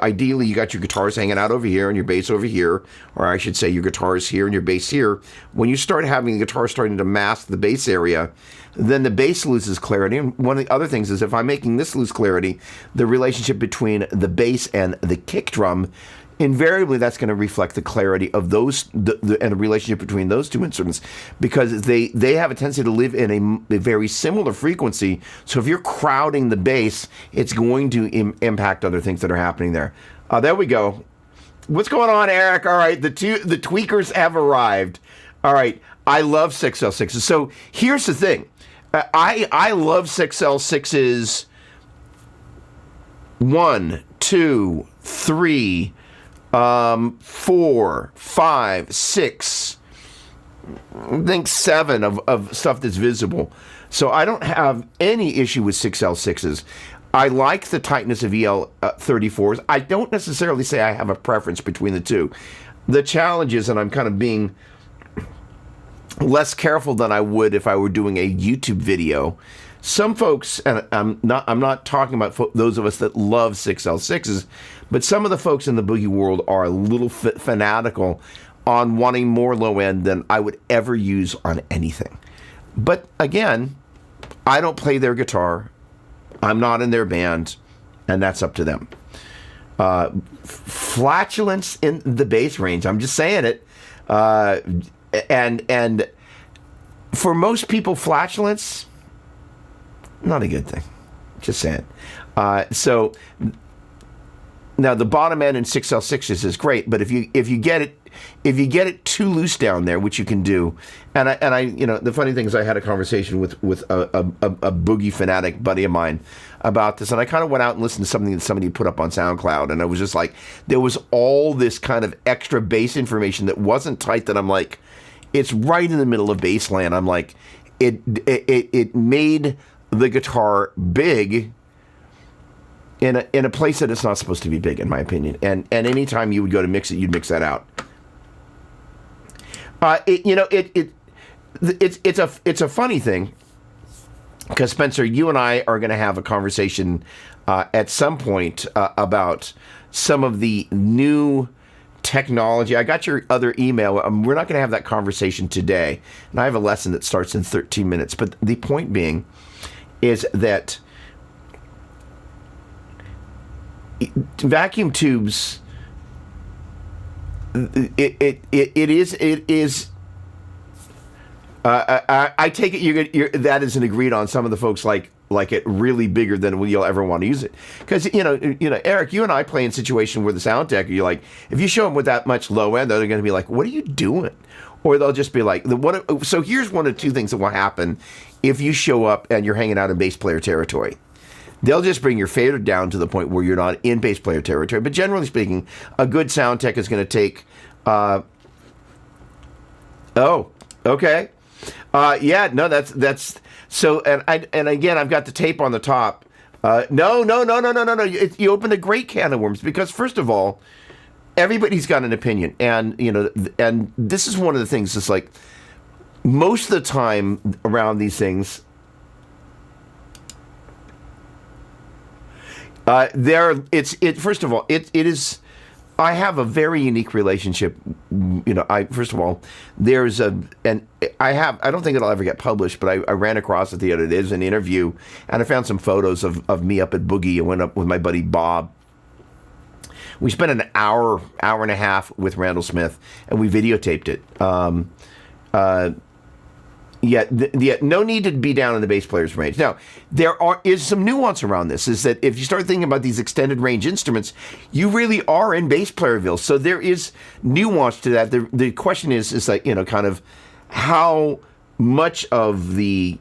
ideally you got your guitars hanging out over here and your bass over here, or I should say your guitars here and your bass here. When you start having the guitar starting to mask the bass area, then the bass loses clarity. And one of the other things is if I'm making this lose clarity, the relationship between the bass and the kick drum, invariably that's going to reflect the clarity of those and the relationship between those two instruments, because they have a tendency to live in a very similar frequency. So if you're crowding the bass, it's going to impact other things that are happening there. There we go. What's going on, Eric? All right, the tweakers have arrived. All right, I love 6L6s. So here's the thing. I love 6L6s 1, 2, 3, 4, 5, 6, I think 7 of stuff that's visible. So I don't have any issue with 6L6s. I like the tightness of EL34s. I don't necessarily say I have a preference between the two. The challenge is, and I'm kind of being less careful than I would if I were doing a YouTube video. Some folks, and I'm not talking about those of us that love 6L6s, but some of the folks in the boogie world are a little fanatical on wanting more low end than I would ever use on anything. But again, I don't play their guitar. I'm not in their band, and that's up to them. Flatulence in the bass range, I'm just saying it. And for most people, flatulence, not a good thing. Just saying. So now the bottom end in 6L6s is great, but if you get it too loose down there, which you can do, and I the funny thing is I had a conversation with a boogie fanatic buddy of mine about this, and I kind of went out and listened to something that somebody put up on SoundCloud, and I was just like, there was all this kind of extra bass information that wasn't tight, that I'm like, it's right in the middle of bass land. I'm like, it made the guitar big in a place that it's not supposed to be big, in my opinion. And anytime you would go to mix it, you'd mix that out. It's a funny thing, because Spencer, you and I are going to have a conversation at some point about some of the new technology. I got your other email. We're not going to have that conversation today, and I have a lesson that starts in 13 minutes. But the point being is that vacuum tubes, it is. I take it that isn't agreed on. Some of the folks like it really bigger than you'll ever want to use it, because Eric, you and I play in a situation where the sound tech, you're like, if you show them with that much low end, they're going to be like, what are you doing? Or they'll just be like, so here's one of two things that will happen if you show up and you're hanging out in bass player territory. They'll just bring your fader down to the point where you're not in bass player territory. But generally speaking, a good sound tech is going to take. Oh, okay. Yeah, no, that's so. And again, I've got the tape on the top. No. You opened a great can of worms, because first of all, everybody's got an opinion, and and this is one of the things. It's like most of the time around these things. First of all, it is. I have a very unique relationship. First of all, there's I don't think it'll ever get published, but I ran across it the other day. There's an interview, and I found some photos of me up at Boogie. I went up with my buddy Bob. We spent an hour and a half with Randall Smith, and we videotaped it. No need to be down in the bass player's range. Now, is some nuance around this, is that if you start thinking about these extended range instruments, you really are in bass playerville. So there is nuance to that. The question is like, kind of how much of the,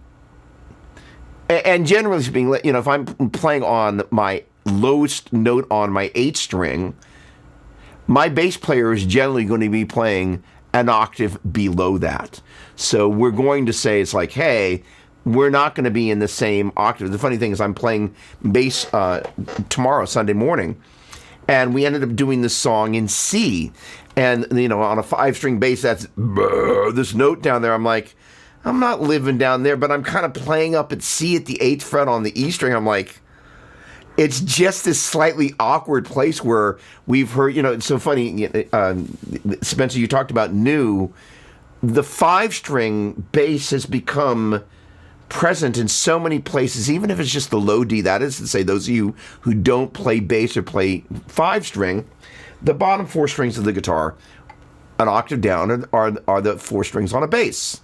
and generally speaking, if I'm playing on my lowest note on my 8th string, my bass player is generally going to be playing an octave below that. So we're going to say, it's like, hey, we're not going to be in the same octave. The funny thing is I'm playing bass tomorrow, Sunday morning, and we ended up doing this song in C. And, on a 5-string bass, that's this note down there. I'm like, I'm not living down there, but I'm kind of playing up at C at the 8th fret on the E string. I'm like, it's just this slightly awkward place where we've heard, it's so funny, Spencer, you talked about new. The 5-string bass has become present in so many places, even if it's just the low D. That is to say, those of you who don't play bass or play 5-string, the bottom 4 strings of the guitar, an octave down, are the 4 strings on a bass.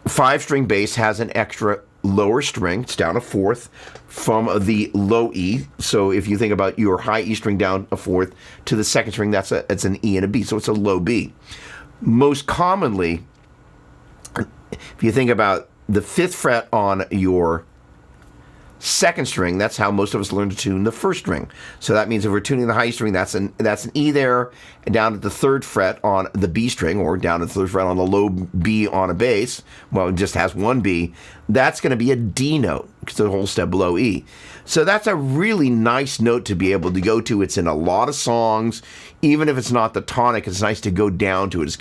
5-string bass has an extra lower string. It's down a 4th from the low E. So if you think about your high E string down a 4th to the 2nd string, it's an E and a B. So it's a low B. Most commonly, if you think about the 5th fret on your 2nd string, that's how most of us learn to tune the 1st string. So that means if we're tuning the high string, that's an E there, and down at the 3rd fret on the B string, or down at the 3rd fret on the low B on a bass, well, it just has one B, that's going to be a D note, because it's a whole step below E. So that's a really nice note to be able to go to. It's in a lot of songs. Even if it's not the tonic, it's nice to go down to it. It's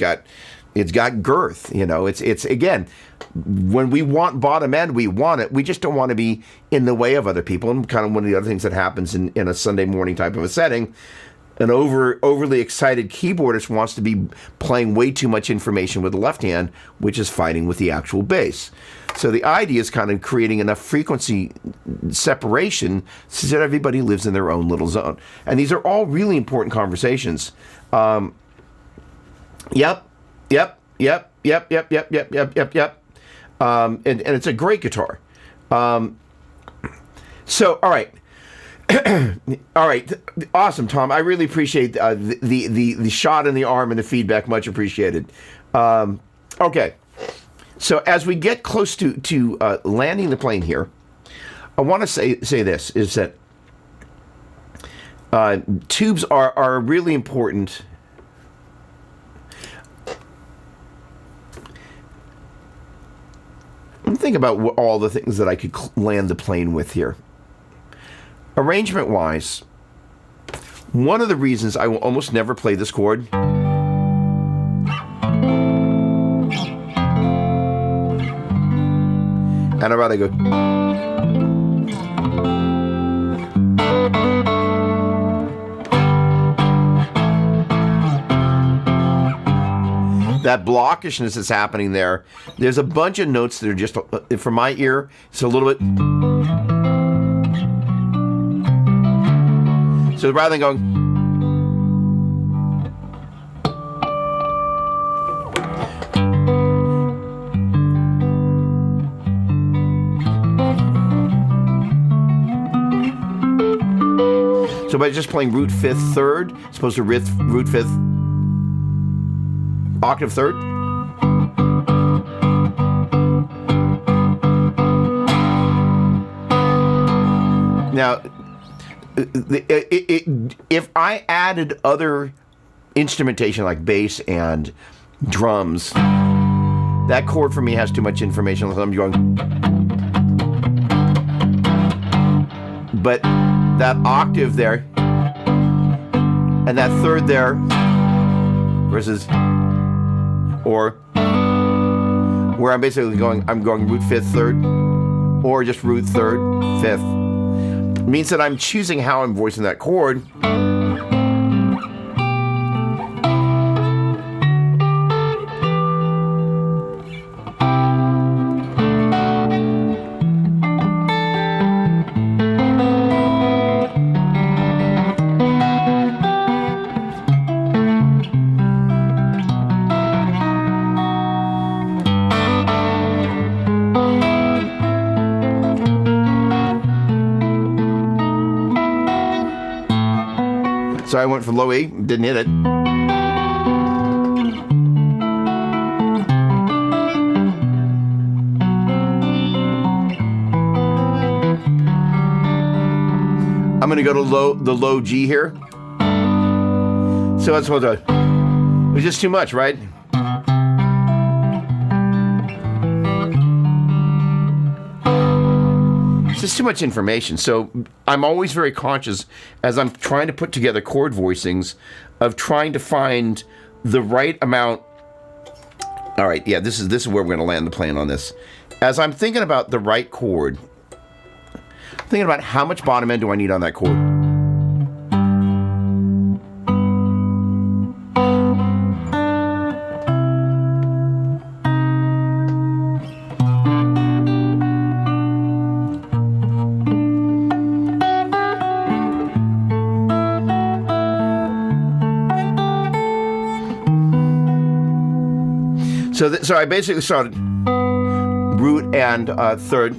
got girth, It's again, when we want bottom end, we want it. We just don't want to be in the way of other people. And kind of one of the other things that happens in a Sunday morning type of a setting, an overly excited keyboardist wants to be playing way too much information with the left hand, which is fighting with the actual bass. So the idea is kind of creating enough frequency separation so that everybody lives in their own little zone. And these are all really important conversations. Yep. And it's a great guitar. So, all right. All right. Awesome, Tom. I really appreciate the shot in the arm and the feedback. Much appreciated. Okay. So as we get close to landing the plane here, I want to say this, is that tubes are really important. Think about all the things that I could land the plane with here. Arrangement-wise, one of the reasons I will almost never play this chord and I'd rather go that blockishness that's happening there. There's a bunch of notes that are just, from my ear, it's a little bit. So rather than going, so by just playing root 5th 3rd, it's supposed to root 5th octave 3rd. Now, if I added other instrumentation like bass and drums, that chord for me has too much information. I'm going, but that octave there and that 3rd there versus, or where I'm basically going, I'm going root 5th 3rd, or just root 3rd 5th. It means that I'm choosing how I'm voicing that chord. So I went for low E, didn't hit it. I'm going to go to the low G here. So that's what it was just too much, right? It's just too much information. So I'm always very conscious as I'm trying to put together chord voicings of trying to find the right amount. All right, yeah, this is where we're going to land the plane on this. As I'm thinking about the right chord, thinking about how much bottom end do I need on that chord. So I basically started root and third.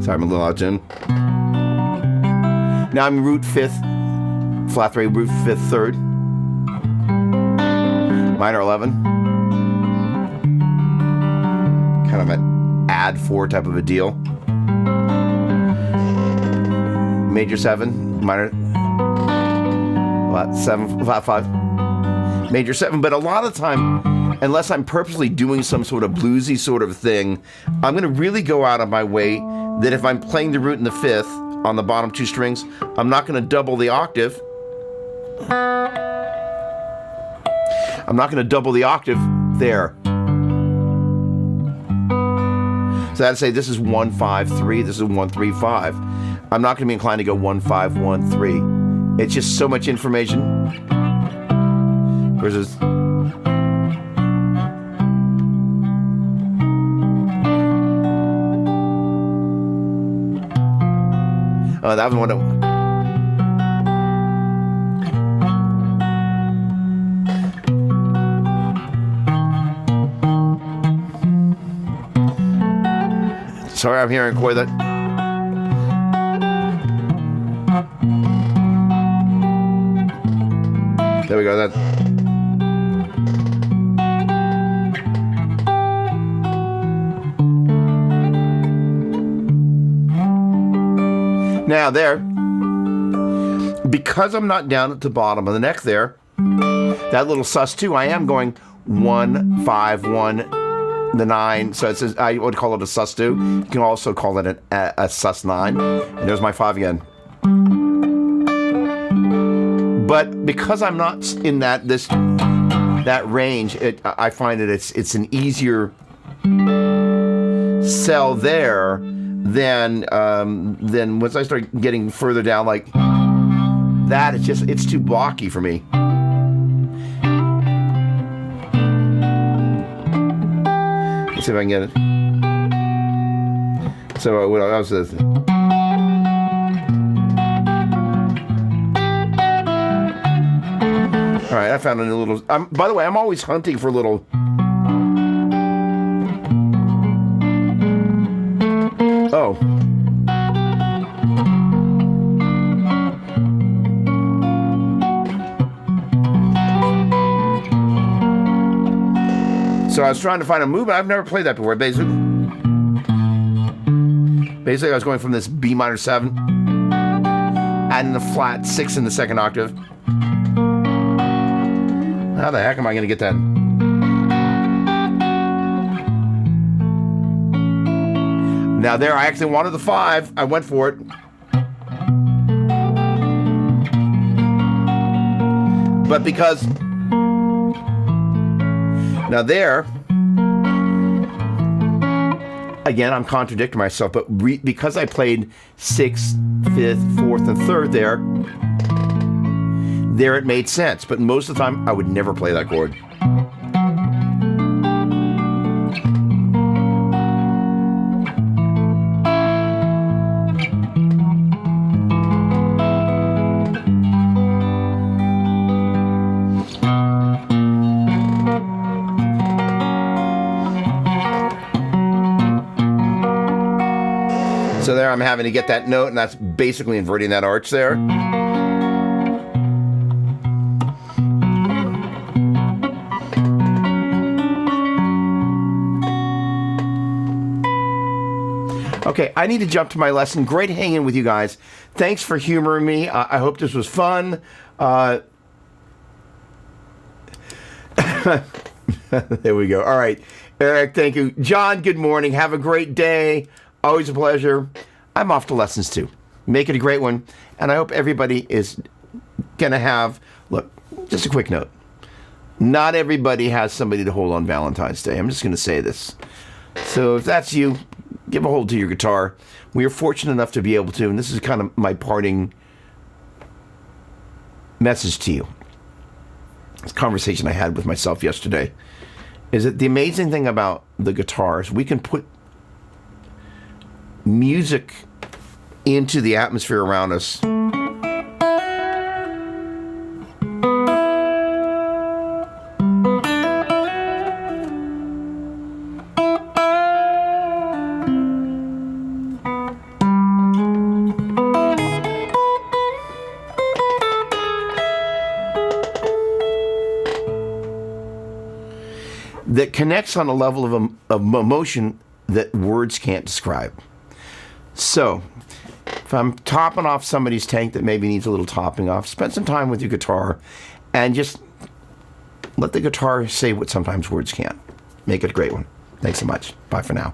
Sorry, I'm a little out of tune. Now I'm root fifth, flat three, root fifth, third, minor 11. Kind of an add 4 type of a deal. Major 7, minor flat 7, flat 5, major 7. But a lot of the time, unless I'm purposely doing some sort of bluesy sort of thing, I'm going to really go out of my way that if I'm playing the root in the fifth on the bottom 2 strings, I'm not going to double the octave. I'm not going to double the octave there. So I'd say this is 1 5 3. This is 1 3 5. I'm not going to be inclined to go 1 5 1 3. It's just so much information. Versus. Oh, that was one that. Sorry, I'm hearing Coy that. There we go. That. Now there, because I'm not down at the bottom of the neck there, that little sus2, I am going 1 5 1 the 9. So it says I would call it a sus2. You can also call it a sus9. And there's my 5 again. But because I'm not in that range, I find that it's an easier sell there than once I start getting further down like that. It's too blocky for me. Let's see if I can get it. So what else is this? All right, I found a new little. By the way, I'm always hunting for little. Oh. So I was trying to find a movement. I've never played that before. Basically, I was going from this B minor 7, adding the flat 6 in the second octave. How the heck am I going to get that? Now there, I actually wanted the 5. I went for it. But because... Now there... Again, I'm contradicting myself, but because I played 6th, 5th, 4th, and 3rd there it made sense. But most of the time, I would never play that chord. So there I'm having to get that note, and that's basically inverting that arch there. Okay, I need to jump to my lesson. Great hanging with you guys. Thanks for humoring me. I hope this was fun. There we go. All right. Eric, thank you. John, good morning. Have a great day. Always a pleasure. I'm off to lessons too. Make it a great one. And I hope everybody is going to have, look, just a quick note. Not everybody has somebody to hold on Valentine's Day. I'm just going to say this. So if that's you, give a hold to your guitar. We are fortunate enough to be able to, and this is kind of my parting message to you. This conversation I had with myself yesterday is that the amazing thing about the guitar is we can put music into the atmosphere around us that connects on a level of emotion that words can't describe. So, if I'm topping off somebody's tank that maybe needs a little topping off, spend some time with your guitar and just let the guitar say what sometimes words can't. Make it a great one. Thanks so much. Bye for now.